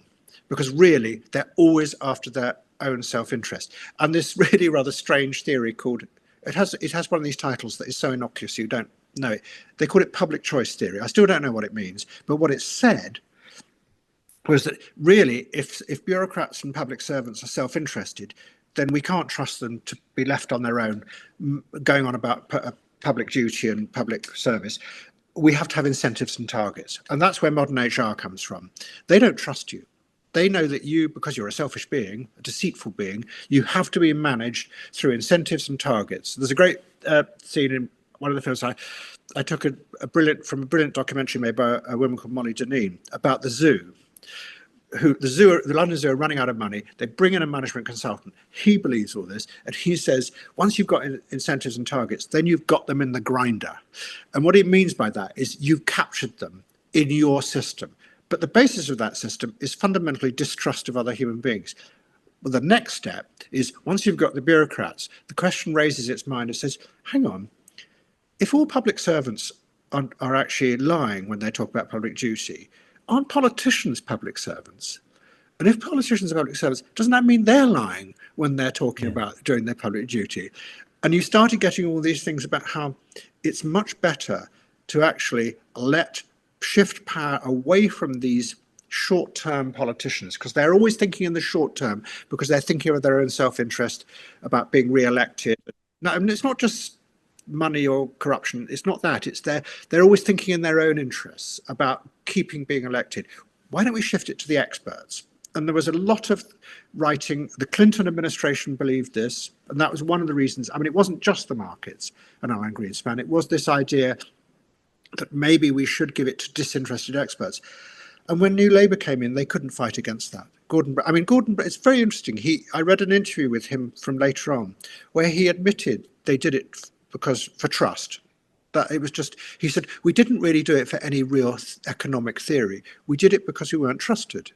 because really they're always after their own self-interest. And this really rather strange theory called, it has one of these titles that is so innocuous you don't know it. They call it public choice theory. I still don't know what it means, but what it said was that really if bureaucrats and public servants are self-interested, then we can't trust them to be left on their own, going on about public duty and public service. We have to have incentives and targets. And that's where modern HR comes from. They don't trust you. They know that you, because you're a selfish being, a deceitful being, you have to be managed through incentives and targets. There's a great scene in one of the films I took a brilliant documentary made by a woman called Molly Deneen about the zoo. The London Zoo are running out of money. They bring in a management consultant. He believes all this, and he says, once you've got incentives and targets, then you've got them in the grinder. And what he means by that is you've captured them in your system. But the basis of that system is fundamentally distrust of other human beings. Well, the next step is, once you've got the bureaucrats, the question raises its mind and says, hang on, if all public servants are actually lying when they talk about public duty, aren't politicians public servants? And if politicians are public servants, doesn't that mean they're lying when they're talking about doing their public duty? And you started getting all these things about how it's much better to actually shift power away from these short-term politicians, because they're always thinking in the short term, because they're thinking of their own self-interest about being re-elected. No, I mean, it's not just money or corruption. It's not that. It's they're always thinking in their own interests about being elected. Why don't we shift it to the experts? And there was a lot of writing. The Clinton administration believed this, and that was one of the reasons. I mean, it wasn't just the markets and Alan Greenspan. It was this idea that maybe we should give it to disinterested experts. And when New Labour came in, they couldn't fight against that. Gordon, it's very interesting. I read an interview with him from later on, where he admitted they did it for trust. That it was just, he said, we didn't really do it for any real economic theory. We did it because we weren't trusted.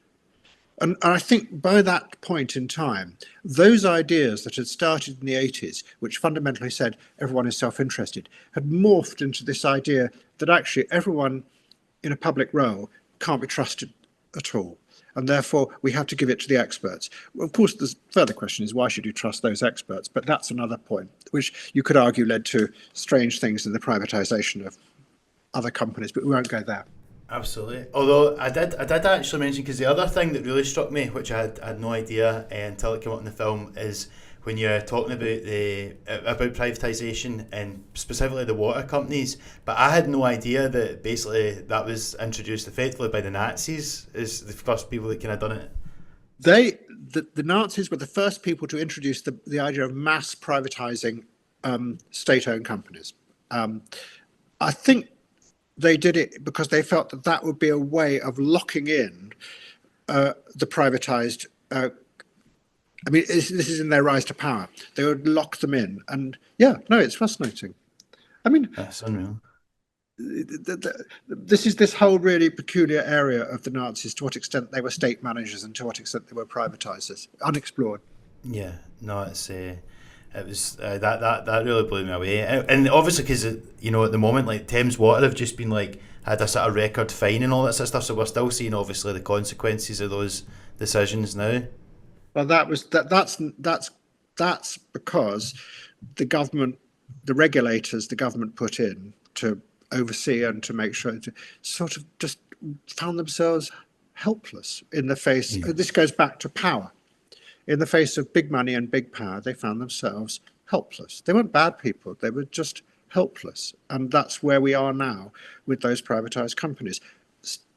And I think by that point in time, those ideas that had started in the 80s, which fundamentally said everyone is self-interested, had morphed into this idea that actually everyone in a public role can't be trusted at all. And therefore, we have to give it to the experts. Well, of course, the further question is, why should you trust those experts? But that's another point, which you could argue led to strange things in the privatization of other companies, but we won't go there. Absolutely. Although I did actually mention, because the other thing that really struck me, which I had no idea until it came up in the film, is when you're talking about privatisation and specifically the water companies. But I had no idea that basically that was introduced effectively by the Nazis as the first people that kind of done it. The Nazis were the first people to introduce the idea of mass privatising state-owned companies. I think they did it because they felt that would be a way of locking in the privatised. This is in their rise to power. They would lock them in, and it's fascinating. I mean, that's unreal. This is this whole really peculiar area of the Nazis, to what extent they were state managers and to what extent they were privatizers, unexplored. Yeah, no, it was that really blew me away, and obviously because at the moment, like, Thames Water have just been had a sort of record fine and all that sort of stuff, so we're still seeing obviously the consequences of those decisions now. Well, that's because the government, the regulators, the government put in to oversee and to make sure, to sort of just found themselves helpless in the face. Yeah. This goes back to power. In the face of big money and big power, they found themselves helpless. They weren't bad people. They were just helpless. And that's where we are now with those privatized companies,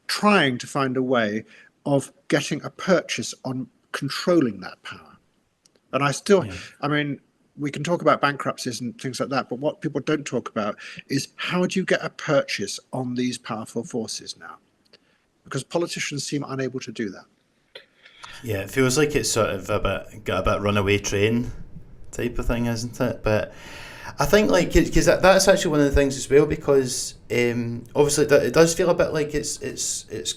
trying to find a way of getting a purchase on controlling that power. And we can talk about bankruptcies and things like that, but what people don't talk about is, how do you get a purchase on these powerful forces now? Because politicians seem unable to do that. Yeah, it feels like it's sort of got a bit runaway train type of thing, isn't it? But I think because that's actually one of the things as well, because obviously it does feel a bit like it's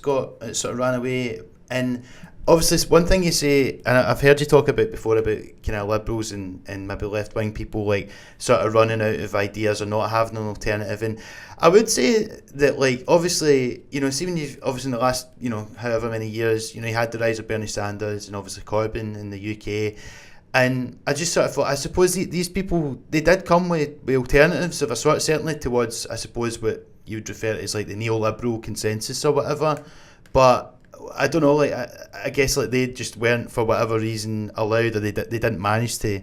sort of ran away. And obviously, one thing you say, and I've heard you talk about before, about kind of liberals and maybe left-wing people sort of running out of ideas or not having an alternative. And I would say that, obviously, see when you've, obviously in the last, however many years, you had the rise of Bernie Sanders and obviously Corbyn in the UK. And I just sort of thought, I suppose these people, they did come with alternatives of a sort, certainly towards, I suppose, what you would refer to as the neoliberal consensus or whatever. But I don't know, like I guess like they just weren't for whatever reason allowed, or they didn't manage to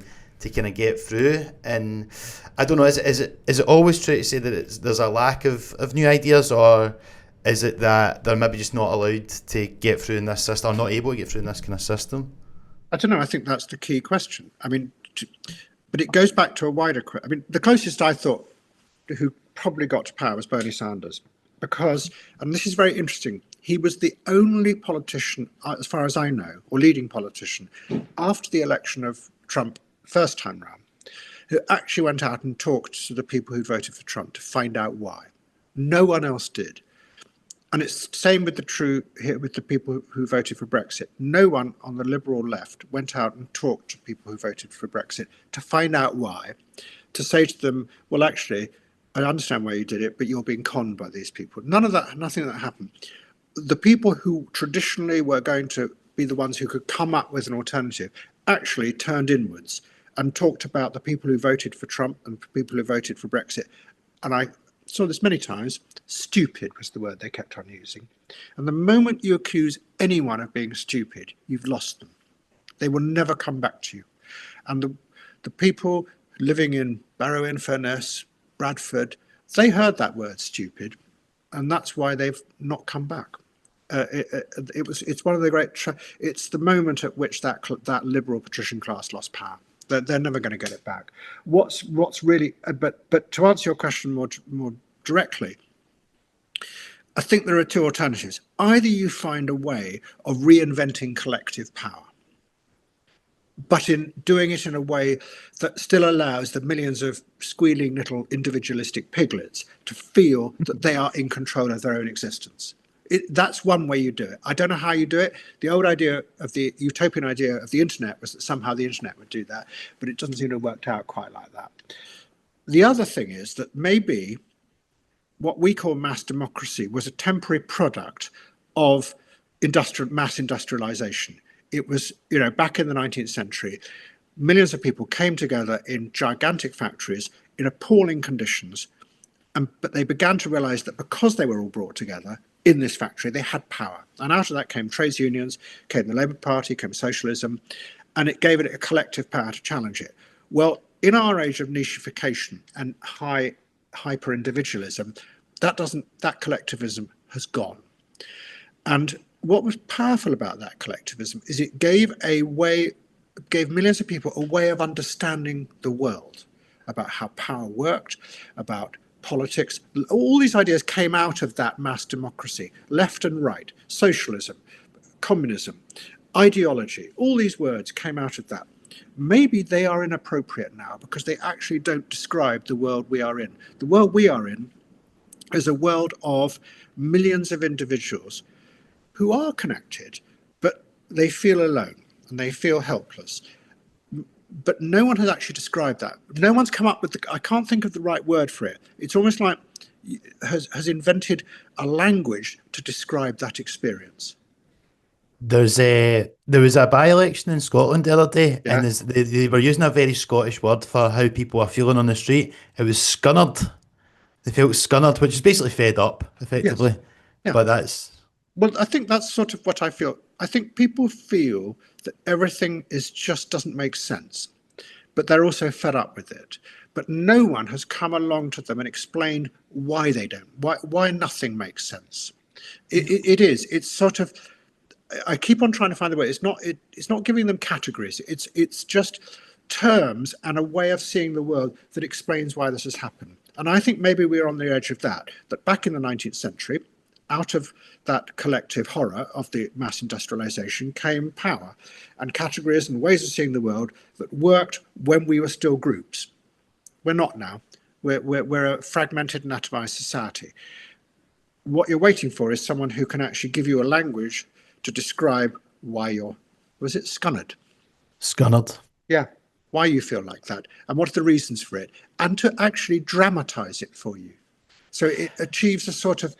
kind of get through. And I don't know, is it always true to say that there's a lack of new ideas, or is it that they're maybe just not allowed to get through in this system, or not able to get through in this kind of system? I don't know. I think that's the key question. I mean, but it goes back to a wider question. I mean, the closest I thought who probably got to power was Bernie Sanders, because, and this is very interesting, he was the only politician, as far as I know, or leading politician, after the election of Trump first time round, who actually went out and talked to the people who voted for Trump to find out why. No one else did. And it's the same with the people who voted for Brexit. No one on the liberal left went out and talked to people who voted for Brexit to find out why, to say to them, well, actually, I understand why you did it, but you're being conned by these people. Nothing of that happened. The people who traditionally were going to be the ones who could come up with an alternative actually turned inwards and talked about the people who voted for Trump and people who voted for Brexit. And I saw this many times. Stupid was the word they kept on using. And the moment you accuse anyone of being stupid, you've lost them. They will never come back to you. And the people living in Barrow-in-Furness, Bradford, they heard that word stupid, and that's why they've not come back. It's one of the great. It's the moment at which that liberal patrician class lost power. They're never going to get it back. What's really, but to answer your question more directly, I think there are two alternatives. Either you find a way of reinventing collective power, but in doing it in a way that still allows the millions of squealing little individualistic piglets to feel that they are in control of their own existence. That's one way you do it. I don't know how you do it. The old idea of the utopian idea of the internet was that somehow the internet would do that, but it doesn't seem to have worked out quite like that. The other thing is that maybe what we call mass democracy was a temporary product of mass industrialization. It was, back in the 19th century, millions of people came together in gigantic factories in appalling conditions, but they began to realize that because they were all brought together in this factory, they had power. And out of that came trades unions, came the Labour Party, came socialism, and it gave it a collective power to challenge it. Well, in our age of nichification and hyper-individualism, that collectivism has gone. And what was powerful about that collectivism is it gave millions of people a way of understanding the world, about how power worked, about politics. All these ideas came out of that mass democracy, left and right, socialism, communism, ideology, all these words came out of that. Maybe they are inappropriate now because they actually don't describe the world we are in. The world we are in is a world of millions of individuals who are connected, but they feel alone and they feel helpless. But no one has actually described that. No one's come up with I can't think of the right word for it. It's almost like has invented a language to describe that experience. There was a by-election in Scotland the other day, Yeah. and they were using a very Scottish word for how people are feeling on the street. It was scunnered. They felt scunnered, which is basically fed up, effectively. Yes. Yeah. But that's... Well, I think that's sort of what I feel. I think people feel that everything just doesn't make sense, but they're also fed up with it. But no one has come along to them and explained why they don't, why nothing makes sense. It's sort of, I keep on trying to find the way. It's not giving them categories. It's just terms and a way of seeing the world that explains why this has happened. And I think maybe we're on the edge of that back in the 19th century, out of that collective horror of the mass industrialization came power and categories and ways of seeing the world that worked when we were still groups. We're not now. We're a fragmented and atomized society. What you're waiting for is someone who can actually give you a language to describe why was it scunnered? Scunnered. Yeah, why you feel like that and what are the reasons for it, and to actually dramatize it for you. So it achieves a sort of...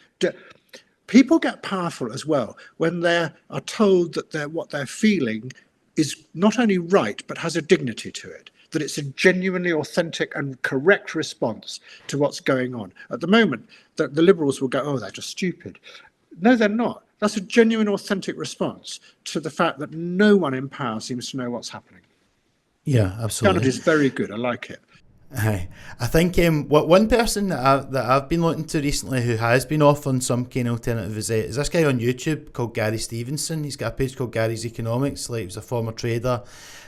People get powerful as well when they are told that what they're feeling is not only right, but has a dignity to it, that it's a genuinely authentic and correct response to what's going on. At the moment, the liberals will go, oh, they're just stupid. No, they're not. That's a genuine, authentic response to the fact that no one in power seems to know what's happening. Yeah, Scunnered absolutely. is very good. I like it. Aye. I think one person that I've been looking to recently who has been off on some kind of alternative is this guy on YouTube called Gary Stevenson. He's got a page called Gary's Economics. Like, he was a former trader,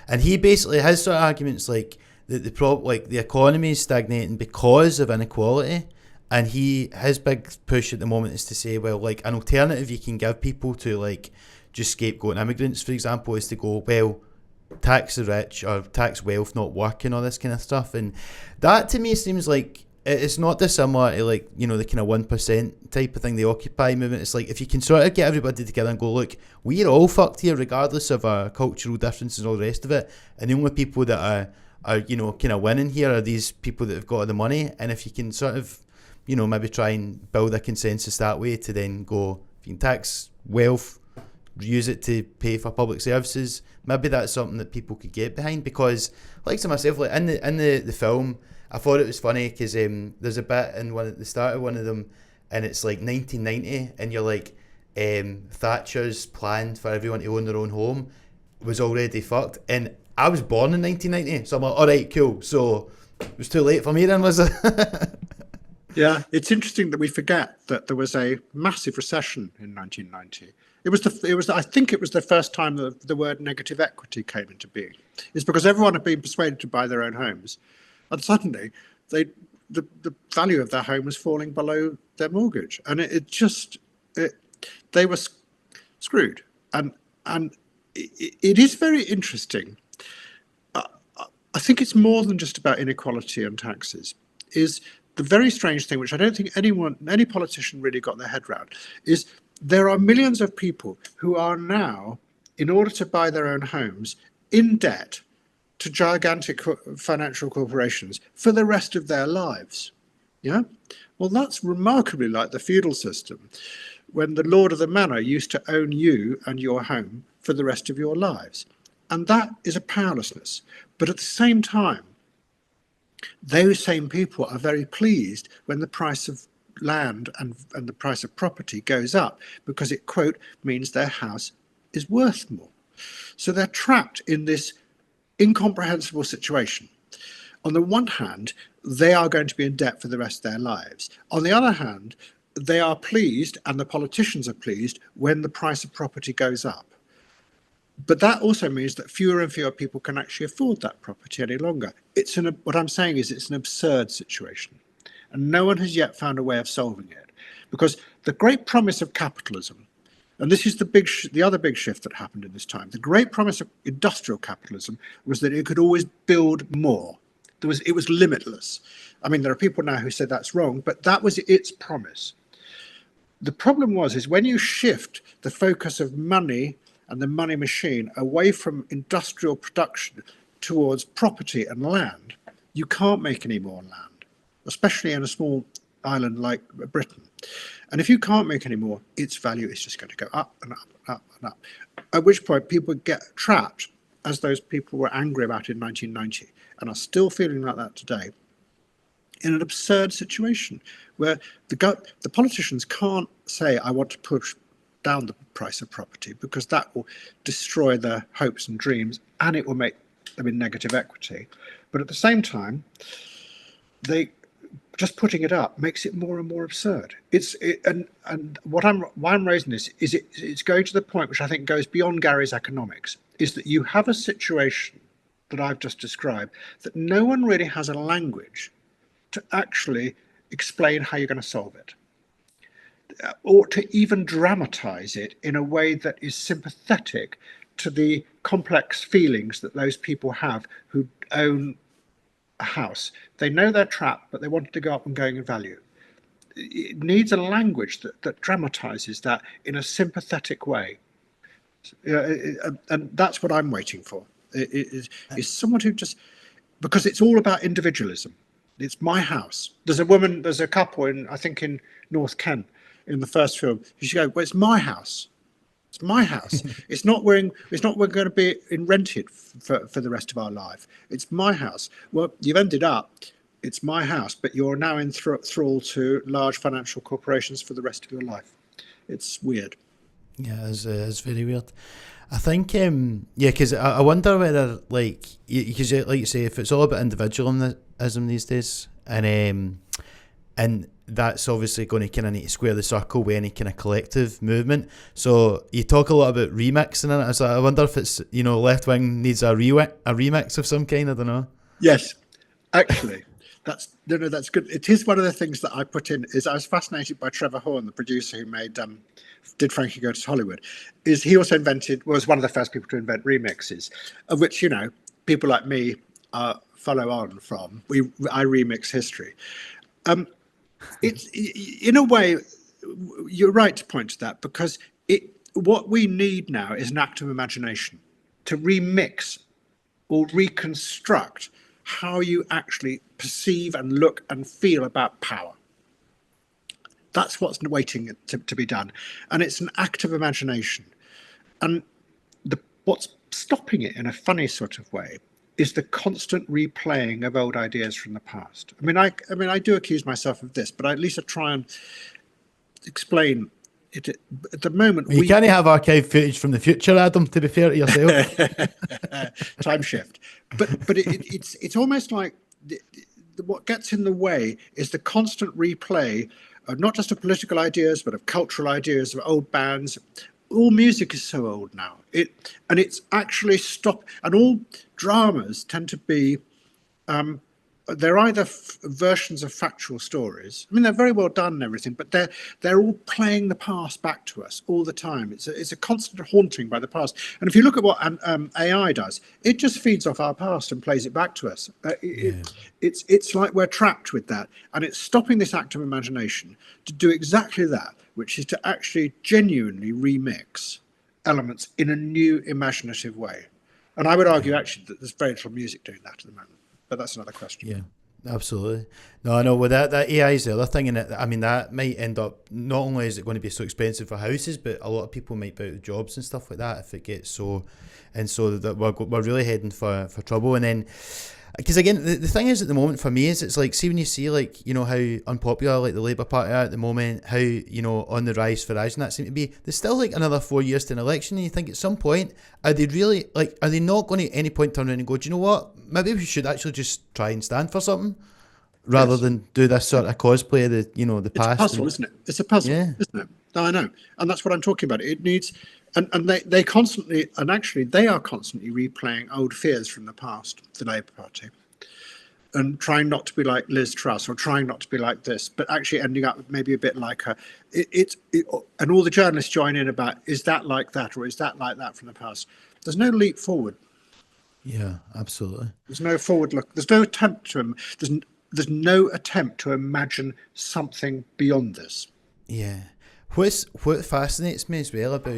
and he basically his sort of arguments like that the economy is stagnating because of inequality. And his big push at the moment is to say, well, like, an alternative you can give people to, like, just scapegoating immigrants, for example, is to go, well, tax the rich or tax wealth, not work, and all this kind of stuff. And that to me seems like it's not dissimilar to, like, you know, the kind of 1% type of thing, the Occupy movement. It's like, if you can sort of get everybody together and go, look, we're all fucked here regardless of our cultural differences and all the rest of it, and the only people that are you know, kind of winning here are these people that have got the money. And if you can sort of, you know, maybe try and build a consensus that way to then go, if you can tax wealth, use it to pay for public services, maybe that's something that people could get behind. Because, like to myself, like in the film, I thought it was funny because there's a bit in the start of one of them, and it's like 1990, and you're like, Thatcher's plan for everyone to own their own home was already fucked. And I was born in 1990, so I'm like, all right, cool. So it was too late for me then, was it? Yeah, it's interesting that we forget that there was a massive recession in 1990. I think it was the first time that the word negative equity came into being. It's because everyone had been persuaded to buy their own homes, and suddenly the value of their home was falling below their mortgage, and they were screwed. And it is very interesting. I think it's more than just about inequality and taxes. Is the very strange thing, which I don't think any politician really got their head around, is there are millions of people who are now, in order to buy their own homes, in debt to gigantic financial corporations for the rest of their lives. Yeah? Well, that's remarkably like the feudal system, when the lord of the manor used to own you and your home for the rest of your lives. And that is a powerlessness. But at the same time, those same people are very pleased when the price of land and the price of property goes up, because it, quote, means their house is worth more. So they're trapped in this incomprehensible situation. On the one hand, they are going to be in debt for the rest of their lives. On the other hand, they are pleased, and the politicians are pleased, when the price of property goes up. But that also means that fewer and fewer people can actually afford that property any longer. What I'm saying is it's an absurd situation. And no one has yet found a way of solving it. Because the great promise of capitalism, and this is the other big shift that happened in this time, the great promise of industrial capitalism was that it could always build more. It was limitless. I mean, there are people now who say that's wrong, but that was its promise. The problem is when you shift the focus of money and the money machine away from industrial production towards property and land, you can't make any more land, especially in a small island like Britain. And if you can't make any more, its value is just going to go up and up and up and up. At which point people get trapped, as those people were angry about in 1990 and are still feeling like that today, in an absurd situation where the politicians can't say, I want to push down the price of property, because that will destroy their hopes and dreams, and it will make them in negative equity. But at the same time, just putting it up makes it more and more absurd. And why I'm raising this is it's going to the point which I think goes beyond Gary's economics, is that you have a situation that I've just described that no one really has a language to actually explain how you're going to solve it, or to even dramatize it in a way that is sympathetic to the complex feelings that those people have who own a house. They know they're trapped, but they want it to go up and going in value. It needs a language that dramatizes that in a sympathetic way. And that's what I'm waiting for. Is someone who just, because it's all about individualism. It's my house. There's a couple I think in North Kent in the first film. You should go, well, it's my house. It's my house. It's not we're going to be rented for the rest of our life. It's my house. Well, you've ended up, it's my house, but you're now in thrall to large financial corporations for the rest of your life. It's weird. Yeah, it's very weird. I think, yeah, because I wonder whether, like, because like you say, if it's all about individualism these days, and that's obviously going to kind of need to square the circle with any kind of collective movement. So you talk a lot about remixing in it. So I wonder if it's, left wing needs a remix of some kind. I don't know. Yes, actually, that's good. It is one of the things that I put in. Is I was fascinated by Trevor Horn, the producer who did Frankie Go to Hollywood. Is he also was one of the first people to invent remixes, of which people like me follow on from. I remix history. It's in a way, you're right to point to that, because what we need now is an active imagination to remix or reconstruct how you actually perceive and look and feel about power. That's what's waiting to be done. And it's an active imagination. And what's stopping it in a funny sort of way is the constant replaying of old ideas from the past. I mean, I do accuse myself of this, but at least I try and explain it. At the moment, you can't have archive footage from the future, Adam, to be fair to yourself. Time shift. But it's almost like what gets in the way is the constant replay of not just of political ideas, but of cultural ideas, of old bands. All music is so old now. It's actually stopped. And all dramas tend to be, they're either versions of factual stories. I mean, they're very well done and everything, but they're all playing the past back to us all the time. It's a constant haunting by the past. And if you look at what AI does, it just feeds off our past and plays it back to us. It's like we're trapped with that, and it's stopping this active imagination to do exactly that, which is to actually genuinely remix elements in a new imaginative way. And I would argue actually that there's very little music doing that at the moment. But that's another question. Yeah, absolutely. No, I know. Well, that AI is the other thing, and I mean that might end up, not only is it going to be so expensive for houses, but a lot of people might be out of jobs and stuff like that if it gets so that we're really heading for trouble. And then, because again, the thing is at the moment for me is it's like, see when you see like how unpopular like the Labour Party are at the moment, how on the rise Farage and that seem to be, there's still like another 4 years to an election, and you think at some point are they not going to at any point turn around and go, do you know what, maybe we should actually just try and stand for something rather than do this sort of cosplay of the past. It's a puzzle, isn't it? It's a puzzle, isn't it? No, I know, and that's what I'm talking about. It needs. And they constantly, and actually they are constantly replaying old fears from the past, the Labour Party, and trying not to be like Liz Truss or trying not to be like this, but actually ending up maybe a bit like her. And all the journalists join in about, is that like that or is that like that from the past? There's no leap forward. Yeah, absolutely. There's no forward look. There's no attempt there's no attempt to imagine something beyond this. Yeah. What fascinates me as well about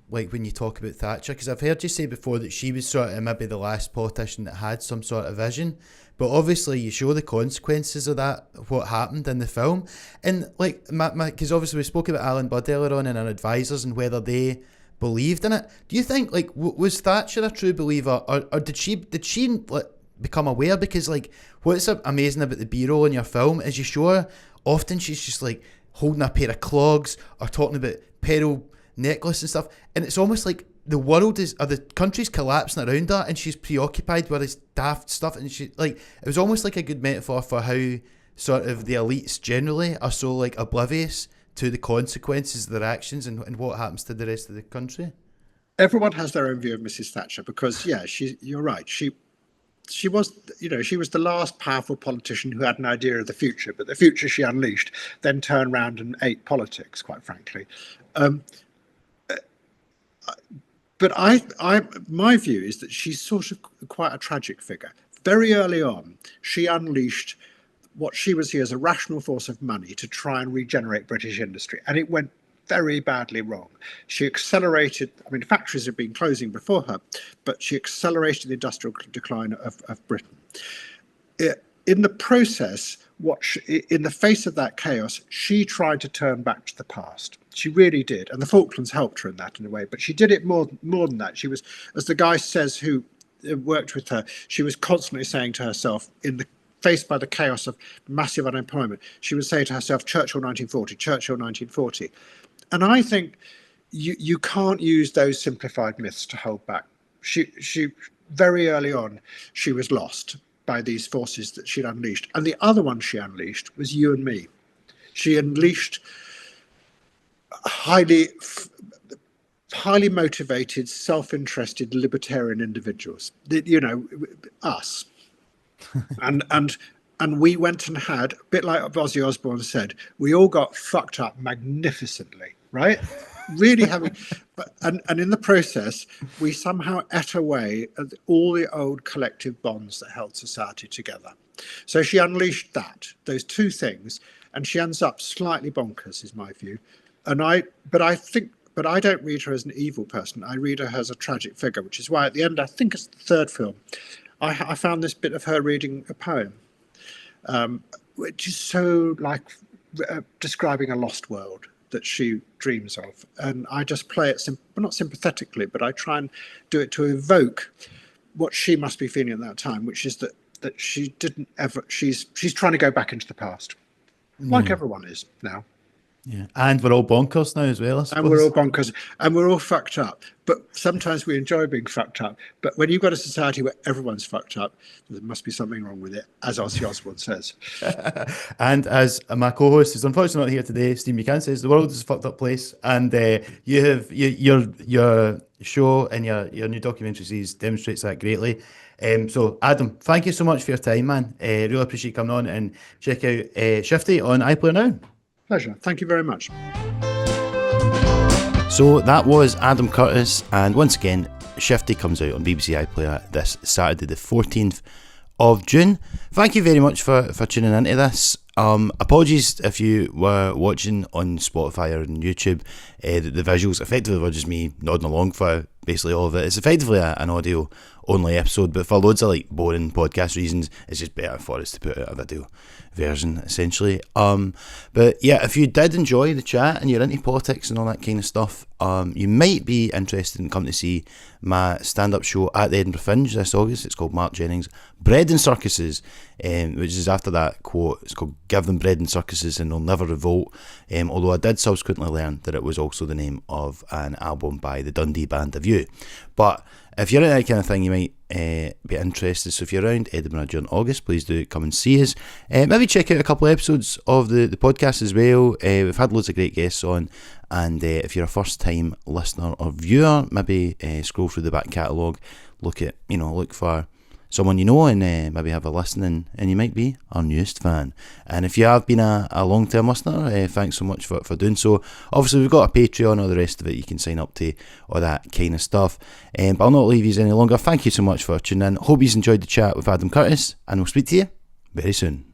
like when you talk about Thatcher, because I've heard you say before that she was sort of maybe the last politician that had some sort of vision, but obviously you show the consequences of that, what happened in the film, and like because obviously we spoke about Alan Budd earlier on and our advisors and whether they believed in it. Do you think like was Thatcher a true believer, or did she like become aware? Because like what's amazing about the B-roll in your film is you show her often she's just like holding a pair of clogs or talking about pearl necklace and stuff, and it's almost like the world or the country's collapsing around her and she's preoccupied with this daft stuff, and she like it was almost like a good metaphor for how sort of the elites generally are so like oblivious to the consequences of their actions and what happens to the rest of the country. Everyone has their own view of Mrs. Thatcher because you're right, she was, she was the last powerful politician who had an idea of the future, but the future she unleashed then turned around and ate politics, quite frankly. But my view is that she's sort of quite a tragic figure. Very early on, she unleashed what she would see as a rational force of money to try and regenerate British industry, and it went very badly wrong. She accelerated, factories had been closing before her, but she accelerated the industrial decline of Britain. In the process, in the face of that chaos, she tried to turn back to the past. She really did. And the Falklands helped her in that in a way, but she did it more than that. She was, as the guy says who worked with her, she was constantly saying to herself, faced by the chaos of massive unemployment, she would say to herself, Churchill 1940, Churchill 1940. And I think you can't use those simplified myths to hold back. She very early on, she was lost by these forces that she'd unleashed. And the other one she unleashed was you and me. She unleashed highly motivated, self-interested, libertarian individuals, us. And we went and had, a bit like Ozzy Osbourne said, we all got fucked up magnificently, right? Really having, and in the process, we somehow ate away at all the old collective bonds that held society together. So she unleashed those two things, and she ends up slightly bonkers, is my view. But I don't read her as an evil person. I read her as a tragic figure, which is why at the end, I think it's the third film, I found this bit of her reading a poem, which is so like describing a lost world that she dreams of. And I just play it, not sympathetically, but I try and do it to evoke what she must be feeling at that time, which is that she didn't ever, she's trying to go back into the past, like everyone is now. Yeah, and we're all bonkers now as well, I suppose. And we're all bonkers, and we're all fucked up. But sometimes we enjoy being fucked up. But when you've got a society where everyone's fucked up, there must be something wrong with it, as Ozzy Osbourne says. And as my co-host is unfortunately not here today, Steve McCann says the world is a fucked up place, and you have your show and your new documentary series demonstrates that greatly. So Adam, thank you so much for your time, man. Really appreciate you coming on, and check out Shifty on iPlayer now. Pleasure. Thank you very much. So that was Adam Curtis, and once again, Shifty comes out on BBC iPlayer this Saturday the 14th of June. Thank you very much for tuning into this. Apologies if you were watching on Spotify or on YouTube. The visuals effectively were just me nodding along for basically all of it. It's effectively an audio only episode, but for loads of like boring podcast reasons, it's just better for us to put out a video version essentially. But yeah, if you did enjoy the chat and you're into politics and all that kind of stuff, you might be interested in coming to see my stand-up show at the Edinburgh Fringe this August. It's called Marc Jennings Bread and Circuses, which is after that quote. It's called Give Them Bread and Circuses and They'll Never Revolt, although I did subsequently learn that it was also the name of an album by the Dundee band The View. But if you're into that kind of thing, you might be interested. So if you're around Edinburgh during August, please do come and see us. Maybe check out a couple of episodes of the podcast as well. We've had loads of great guests on, and if you're a first time listener or viewer, maybe scroll through the back catalogue, look for someone you know, and maybe have a listen, and you might be our newest fan. And if you have been a long-term listener, thanks so much for doing so. Obviously, we've got a Patreon, all the rest of it you can sign up to, all that kind of stuff. But I'll not leave you any longer. Thank you so much for tuning in. Hope you enjoyed the chat with Adam Curtis, and we'll speak to you very soon.